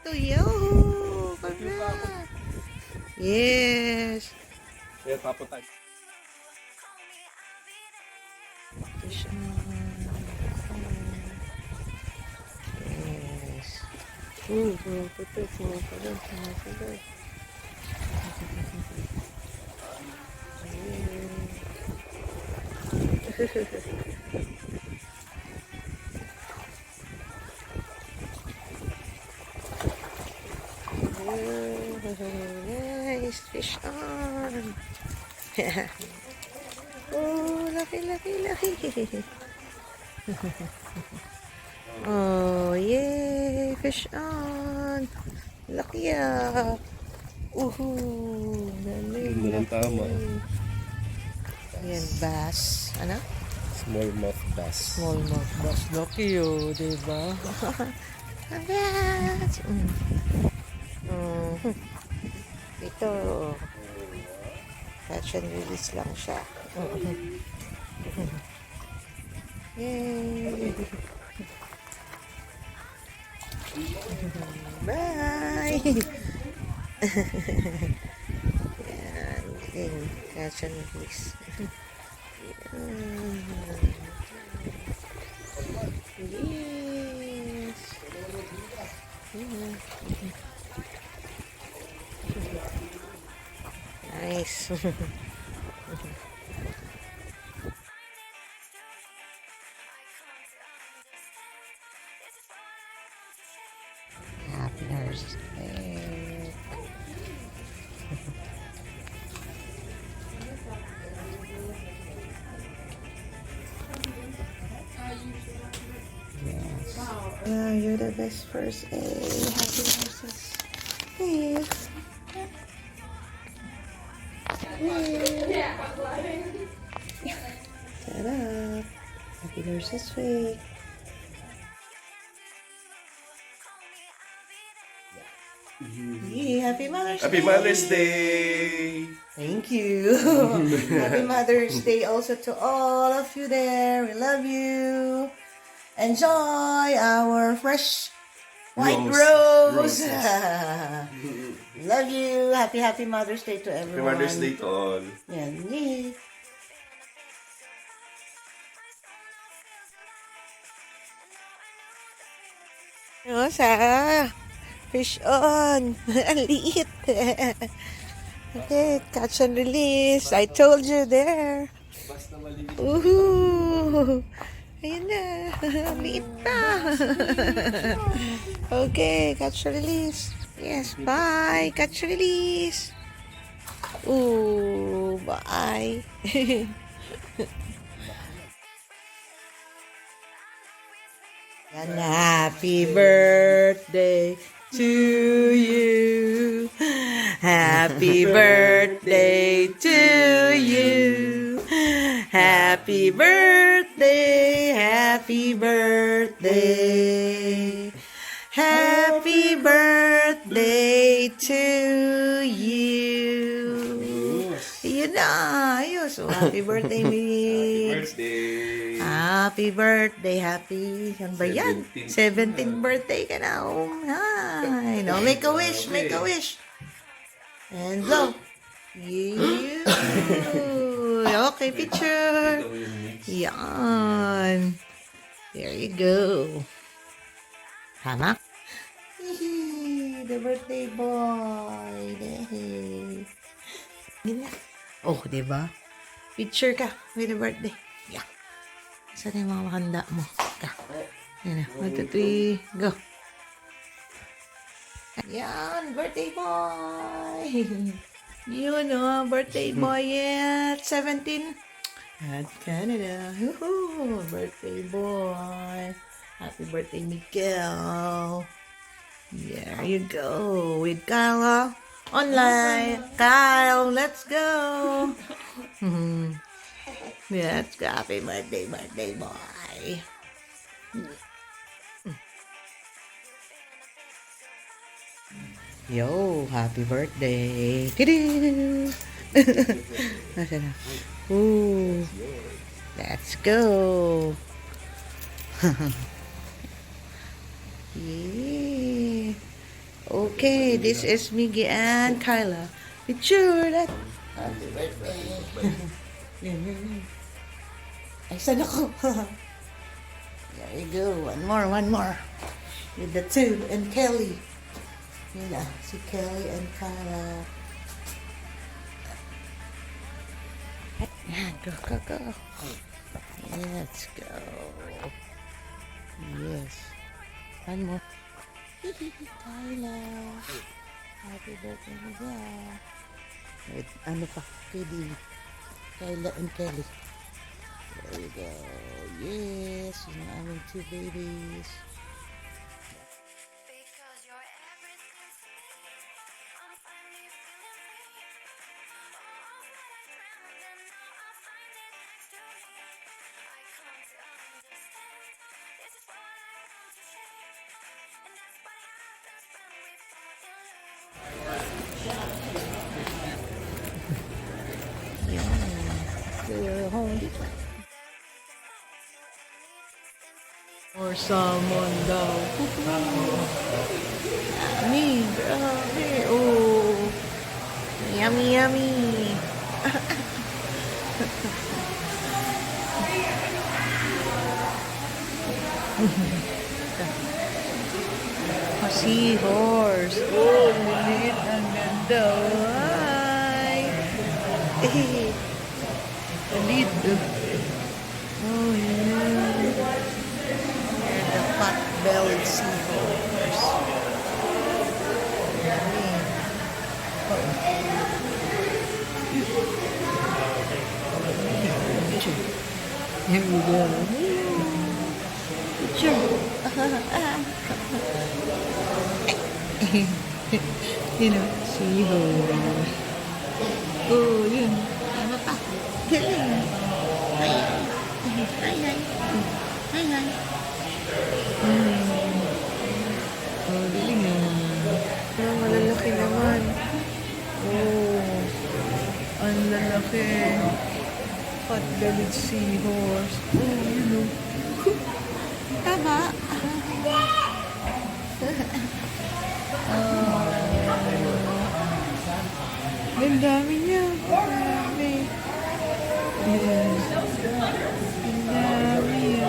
To you. Perfect. Yes. Kaya tapos tayo. Fish on. Yes. Sumapadal. Nice fish on. Oh, laki, laki, laki. Oh, yay, fish on. Laki ah. Uhu, Hindi na lang tama. Yan, bass. Ano? Smallmouth bass. Smallmouth bass. Laki oh, diba? Bass. Ito. Catch and release lang siya. Yay! Bye! Yan. Galing. Catch and release. Yes! Nice. Happy birthday. Yes. Yeah, you're the best first aid. Happy birthday. Shut up. Happy Nurses Week. Yeah, happy Mother's Day. Happy Mother's Day! Thank you. Happy Mother's Day also to all of you there. We love you. Enjoy our fresh white rose. Love you. Happy Mother's Day to Happy everyone. Mother's Day to all. Yan, me. Sa fish on. Ang liit. Okay, catch and release. I told you there. Woohoo! Ayun na. Ang liit pa. Okay, catch and release. Yes, bye. Catch and release. Ooh, bye. And happy birthday to you. Happy birthday to you. Happy birthday, happy birthday. Happy birthday to you. Yun na, ayos. So, happy birthday, Mitch. Birthday! Happy birthday, happy. Yan ba yan? 17th birthday ka na. Oh, hi. No, make a wish, make a wish. And blow. You. Okay, picture. Yan. There you go. Tama? The birthday boy. Ganyan. Oh, diba? Picture ka with the birthday. Yeah. Saan yung mga makanda mo? Ka. Yan na. 1, 2, 3, go. Yan, birthday boy. Yun o, birthday boy at 17. At Canada. Woohoo! Birthday boy. Happy birthday, Miguel. There you go. With Kyle online. Kyle, let's go. Let's go. Happy birthday, birthday boy. Yo, happy birthday. Tidoo. Nasaan na? Ooh. Let's go. Yeah. Okay, this is Miggy and Kyla. Picture that. Happy birthday. Ay, saan ako? There you go. One more. With the two and Kelly. Yun na, si Kelly and Kyla. Yan, go. Let's go. Yes. One more. Kyla. Happy birthday na dyan. Wait, ano pa? Kelly. Kyla and Kelly. There you go. Yes. Yung aming two babies. Because you're everything to me. I'm finally feeling free. All that I dreamed and now I find it next to me. I come to understand. This is what I want to share. And that's what happens when we fall in love. Yan. Home dito. Or salmon daw. Yummy. Grabe. Oh. Yummy, yummy. A seahorse. Oh, maliit. Ang ganda. Hi. Maliit. Oh, yeah. They're the pot-bellied seahorse. Yummy. Here we go. Picture. You know, seahorse. Oh, yun. Ano pa? Galing. Hi. Hi, hi. Hi, hi. Oh, galing na. Oh, malalaki naman. Oh, ang lalaki. Pot-bellied seahorse. Oh, you know. Tama. Ang dami niya. Ang dami. Yes. Ang dami.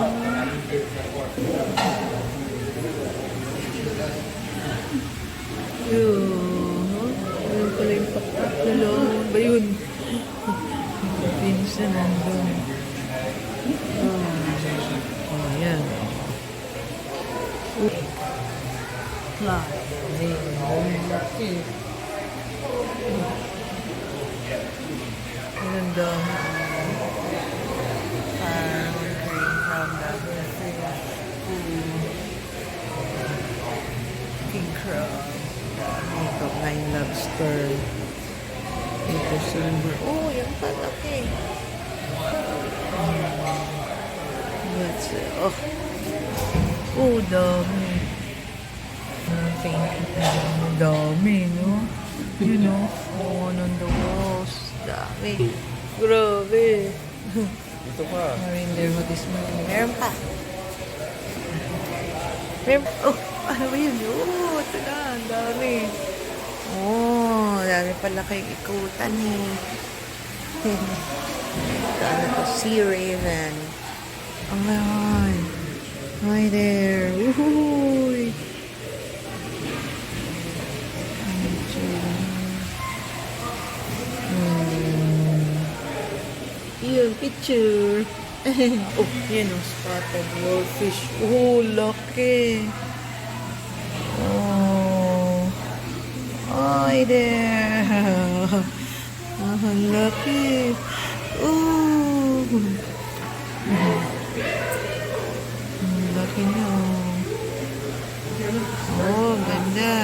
Ayun pala yung pakatulong. Ba yun? Pinsan nandun. Oh, yan. Fly. Laki. Ang dami. Parang green crab na. King crab. Ito, nine lobster. Ito, silver. Oh, yung palaki. That's it. Oh. Oh, dami. Dami, no? You know? Oh, on the walls. Dami. Grabe. Ito pa. Marine there with this morning. Meron pa. Meron. Oh, ano ba yun? Oh, ito na. Ang dami. Oh, dami pala kayong ikutan eh. Ito, ano to? Sea Raven. Oh my God. Hi there. Woohoo! Yun, picture. Oh, yan o, spotted goldfish. Oh, laki. Oh. Hi there. Oh, laki. Oh. Laki na. Oh, ganda.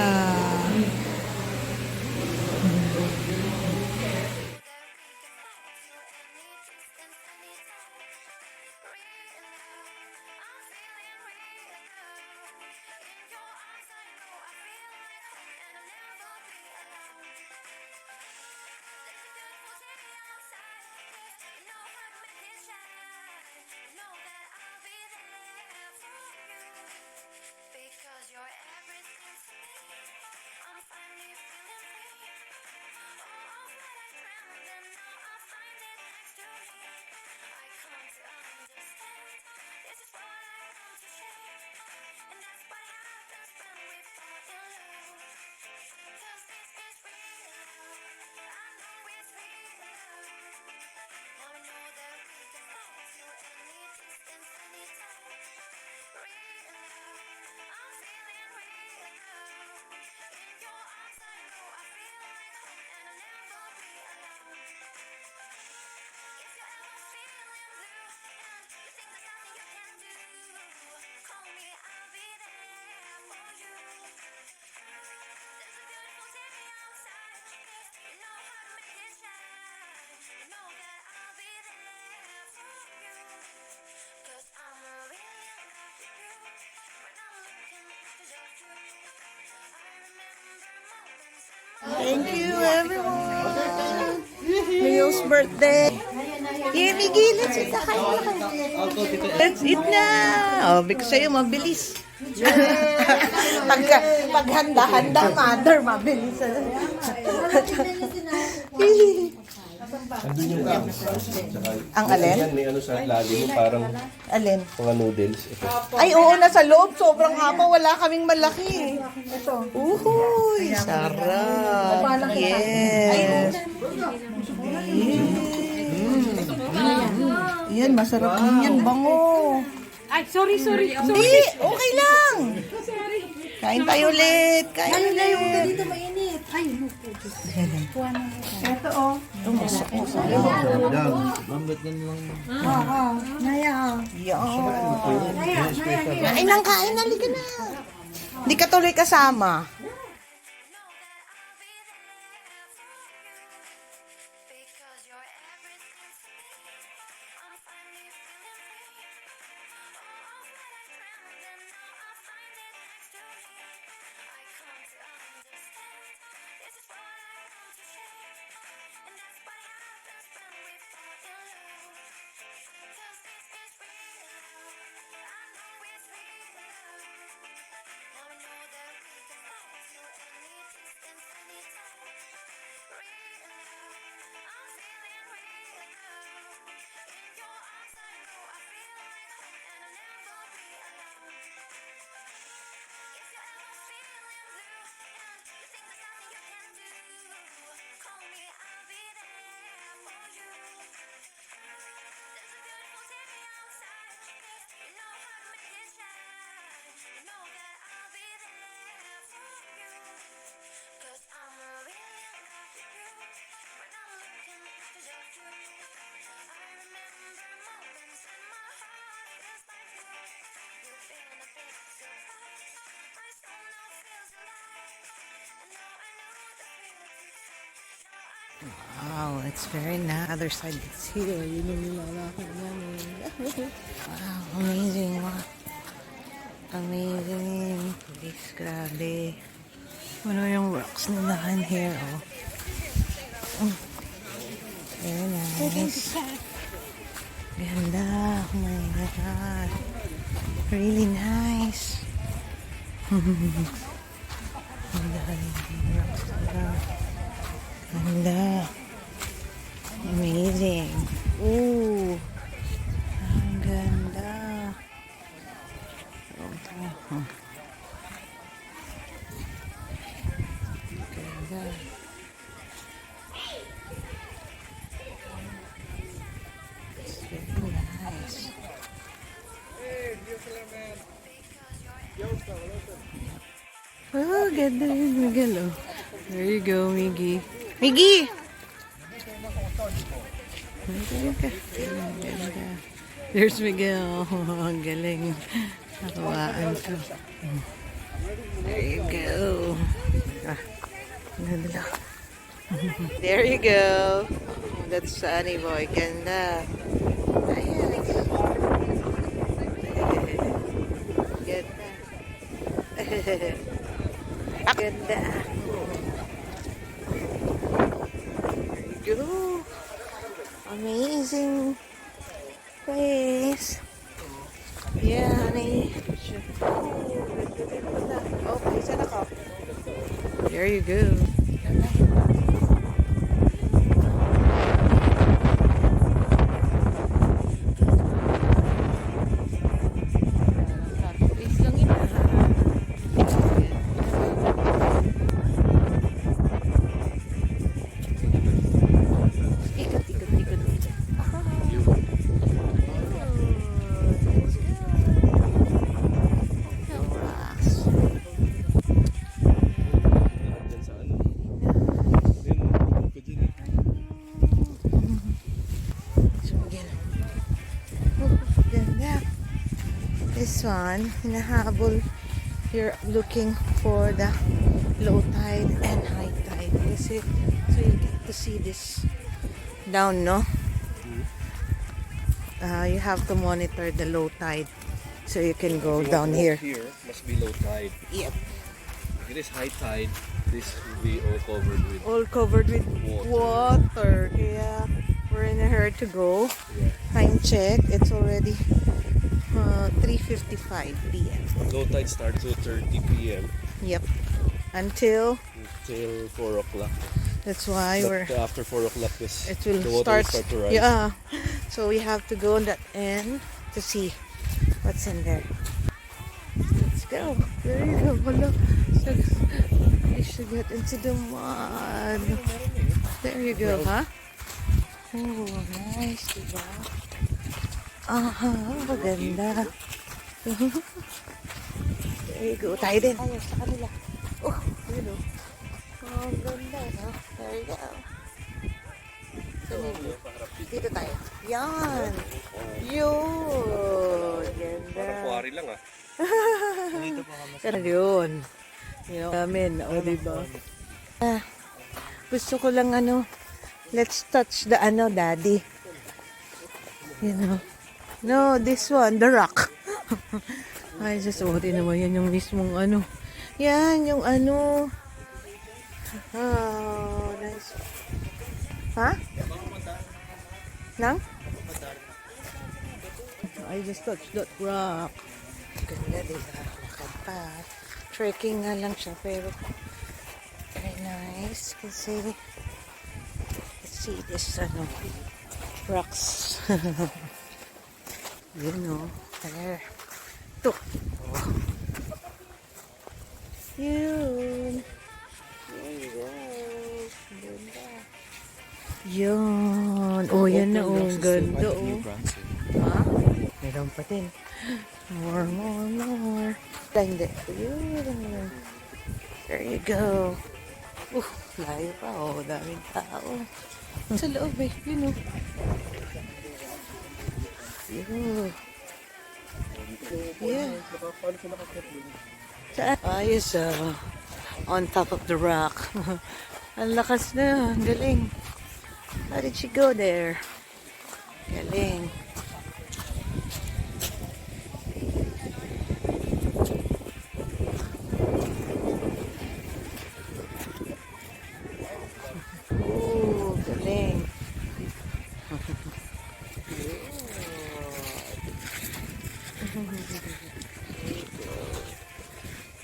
Because you're everything to me. Thank you, everyone. Leo's birthday. Here, Miggy, let's eat na kayo. Let's eat na. Oh, because sa'yo, mabilis. Paghanda-handa, mother, mabilis. Andun yung Ang alin? Yan, may ano sa lalim, parang Alin? mga noodles. Ito. Ay, oo, nasa loob. Sobrang haba. Wala kaming malaki. Ito. Uhuy, sarap. Yes. Yan, masarap din yan. Bango. Ay, sorry. Hindi, okay lang. Kain tayo ulit. Kain ulit. Dito mainit. Ay, Ito, oh. Kain ng kain. Halika na. Hindi ka tuloy kasama. Because you're everything to me. I'm finally feeling free. All of what I dreamt, and now I find it next to me. I come to understand. This is what I want to share. And that's what happens when we fall in love. 'Cause this is real love. I know it's real love. Now we know that we can fly to any distance, anytime. Real love. I'm feeling real love. In your arms I know I feel like home and I'll never be alone. If you're ever feeling blue and you think there's nothing you can do, call me, I'll be there for you. There's a beautiful day outside, if you know how to make it shine. You know that I'll be there for you. 'Cause I'm really in love with you. When I'm looking to love you, I remember moments when my heart feels like blue. You've been a big surprise. My soul now feels alive. And now I know the feeling. Wow, it's very nice. Other side, it's here. Yun yung nilalakad namin. Wow, amazing. Wow. Amazing. Please, grabe. Ano yung rocks nila in here, oh. Very nice. Ganda. Oh my God. Really nice. Ganda yung rocks nila. Ganda. Amazing. Ooh. Ang ganda. Oh, ganda. It's very nice. Oh, ganda yung Miguel, oh. There you go, Miggy. Miggy! Ganda. There's Miguel. Oh, ang galing. Nakawaan ko. There you go. Ah, ganda. There you go. That's Sunny Boy. Ganda. Ayan. Ganda. Ganda. There you go. Amazing place. Yeah, honey. Okay, saan ako? There you go. Dyan sa ano. Ayun, bukod ko dyan eh. So again. Oh, ganda. This one, hinahabol. You're looking for the low tide and high tide. Kasi, so you get to see this down, no? You have to monitor the low tide. So you can go down here. Here must be low tide. Yep. If it is high tide, this will be all covered with All covered with water. Kaya we're in a hurry to go. Time check. It's already 3:55 p.m. low tide starts 2:30 p.m. Yep. Until till 4 o'clock. that's why we're But after 4 o'clock, it will the water will start. start to rise. Yeah. So we have to go on that end to see what's in there. Let's go. There you go. Hello. We should get into the mud. There you go, huh? Oh, nice, diba? Aha, maganda. There you go. Tayo din. Tayo sa kanila. Oh, yun o. Oh, ang ganda, no? There you go. Dito tayo. Yan. Yun. Ganda. Quarry lang ah. Pero yun. You know, namin. O, diba? Gusto ko lang let's touch the daddy. You know. No, this one, the rock. Ay, just naman yan yung mismong Yan, yung Oh, nice. Ha? Nang? I just touched that rock. Ganda, diba? Lakad pa. Trekking nga lang siya, pero very nice. Kasi, let's see this, rocks. You know, there. Ito. Oh. Yun. There you go. Ganda. Yun. Oh, yan na. Oh, ganda. Oh. Ha? Meron pa din. More. Hindi. Yun. There you go. Layo pa. Oh, daming tao. Sa loob eh. Yun oh. Yun. Yeah. Saan? Ayos on top of the rock. Ang lakas na. Ang galing. How did she go there? Galing. Oh, galing.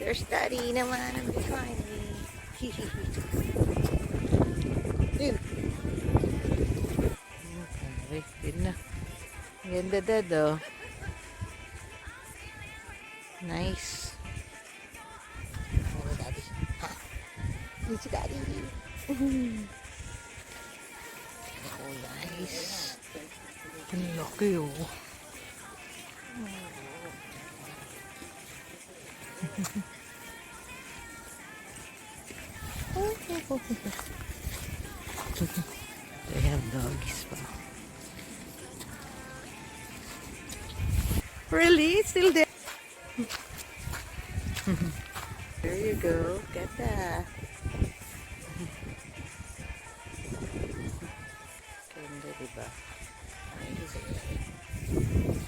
There's Daddy naman behind me. Yun. Okay, yun na. Ganda dad oh. Nice. Oh, Daddy. Ha? It's Daddy. Oh, nice. Ang laki oh. They have doggies pa. Really? It's still there? There you go. Get that. Ganda, diba?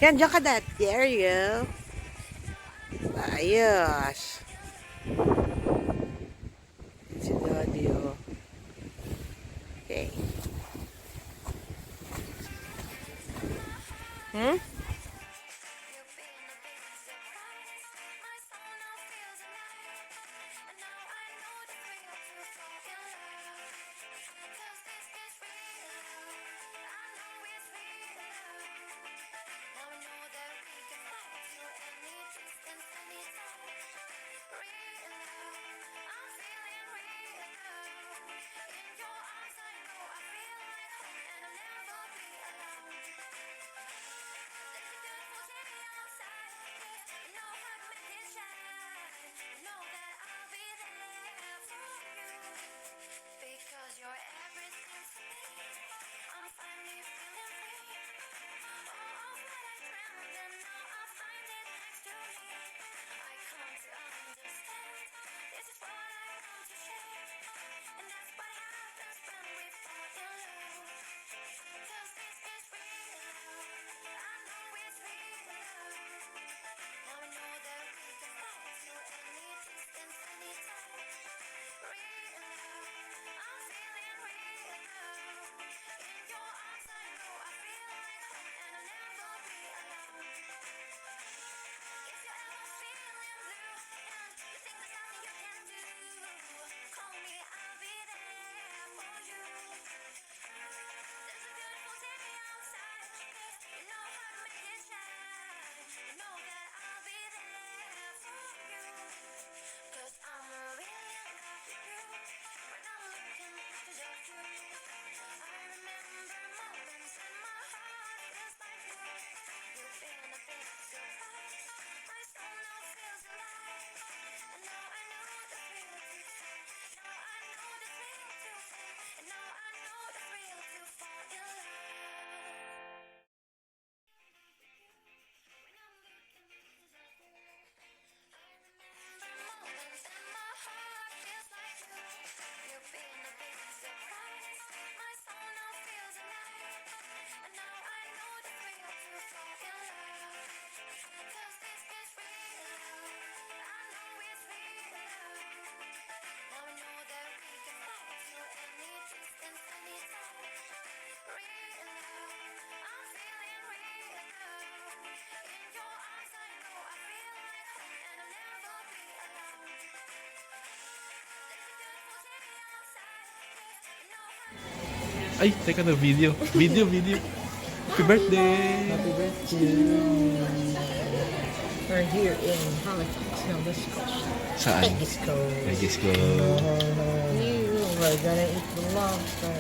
Yan, dyan ka, Dad. There you go. Ayos. Si Daddy, oh. Okay. Hmm? Ay, teka na, video. Video. Happy birthday! We're here in Halifax, Nova Scotia. Saan? Mexico. Mexico. We're gonna eat the lobster.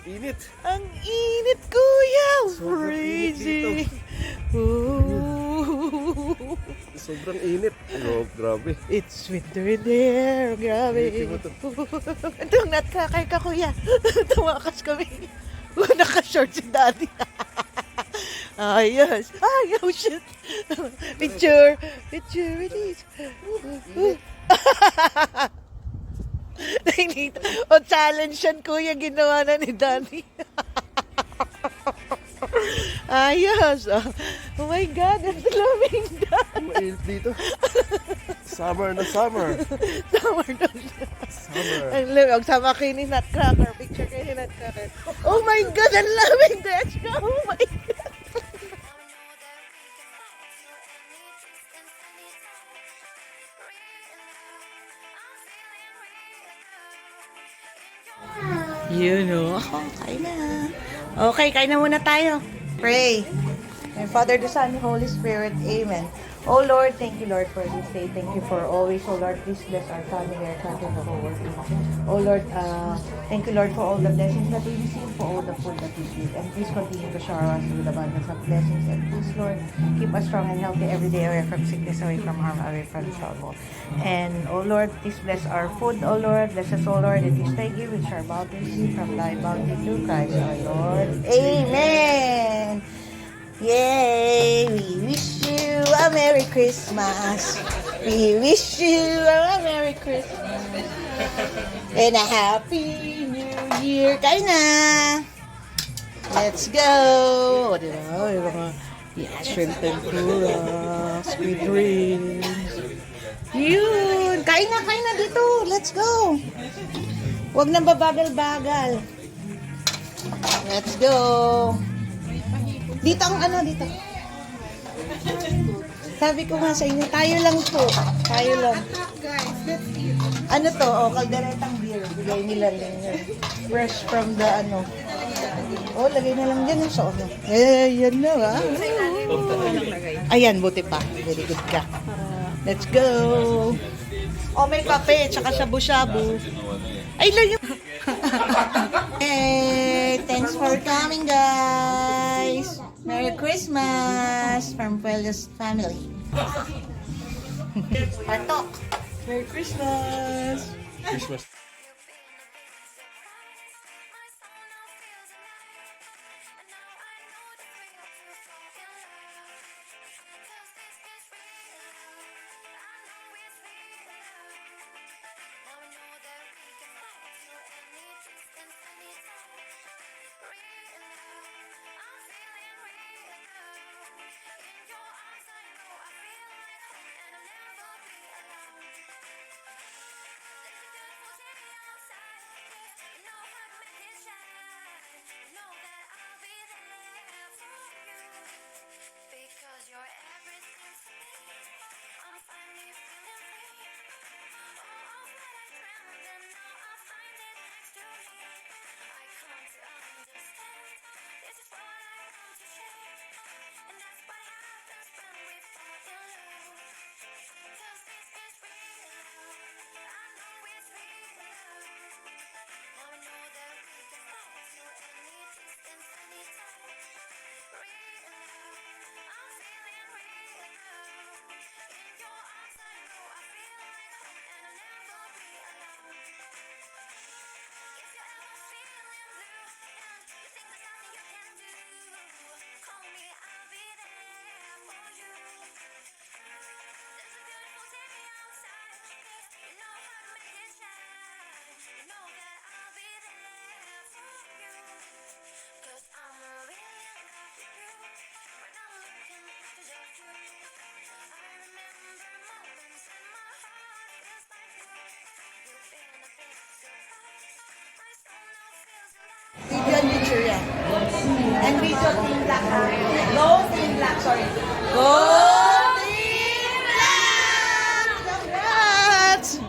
Init! Ang init, kuya! Sobrang init Freezing! dito. Ooh. Sobrang init. Oh, grabe. It's winter in there. Grabe. Init mo to. Itong natkakay ka, kuya. Tumakas kami. Naka-short si daddy. Ayos. Ay, oh shit. Picture. Picture, release. Nainita. O, challenge yan, kuya. Ginawa na ni daddy. Ayos. Oh my God, ang lamig na. Mainit dito. Summer na summer. Summer na siya. Summer. Ang lamig. Sama kayo ni Nutcracker. Picture kayo ni Nutcracker. Oh my God, ang lamig. Let's go. Oh my God. You know. Kain na. Okay, kain na muna tayo. Pray. And Father, the Son, the Holy Spirit. Amen. Oh Lord, thank you, Lord, for this day. Thank you for always. Oh Lord, please bless our family, our country, and the whole world. Oh Lord, thank you, Lord, for all the blessings that we receive, for all the food that we eat. And please continue to shower us with abundance of blessings. And please, Lord, keep us strong and healthy every day, away from sickness, away from harm, away from trouble. And oh Lord, please bless our food, oh Lord. Bless us, oh Lord, and this day give which are about to receive from thy bounty through Christ our Lord. Amen. Yay! We wish you a Merry Christmas. We wish you a Merry Christmas. And a Happy New Year. Kain na! Let's go! O, diba? Yung mga shrimp tempura, squid rings. Yun! Kain na dito! Let's go! Huwag nang babagal-bagal. Let's go! Dito ang dito. Sabi ko nga sa inyo, tayo lang po. Tayo lang. Ano to? Oh, kalderetang beer. Bigay nila lang yun. Fresh from the Oh, lagay na lang dyan yung sa yan na ha. Ayan, buti pa. Very good ka. Let's go. Oh, may kape, tsaka shabu-shabu. Ay, lang yung... Hey, thanks for coming, guys. Merry Christmas from Puello's family. Patok. Merry Christmas. Christmas. And video Team Black. Go Team Black, sorry. Go Team Black! Congrats!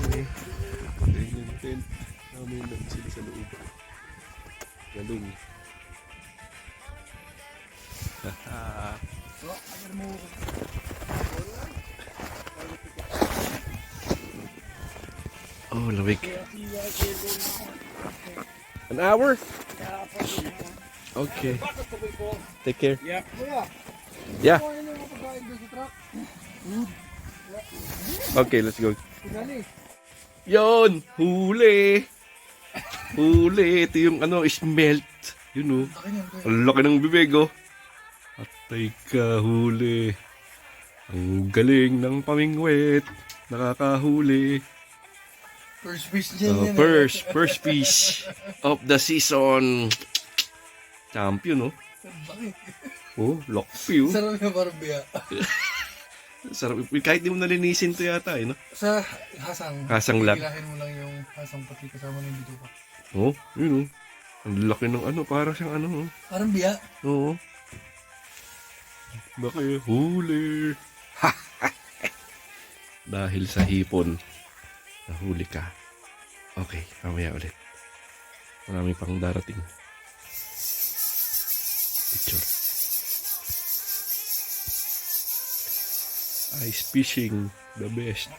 Okay. Ayun yung tent. Namin lang sila sa loob. Galing. Oh, lamig. An hour? Okay. Take care. Yeah. Okay, let's go. Yon, huli. Huli, ito yung ano, smelt. Yun oh. Ang laki ng bibig oh. Atay ka, huli. Ang galing ng pamingwit. Nakakahuli. First fish dyan First fish of the season. Champion oh. Oh, lokpi oh. Sarap yung parang biya. Sarap. Kahit di mo nalinisin to yata eh, no? Sa hasang. Hasang lang. Ilahin mo lang yung hasang pati kasama ng dito pa. Oh, yun oh. Ang laki ng ano, parang siyang ano oh. Parang biya. Oo. Baka huli. Dahil sa hipon, nahuli ka. Okay, mamaya ulit. Marami pang darating. Picture. Ice fishing, the best.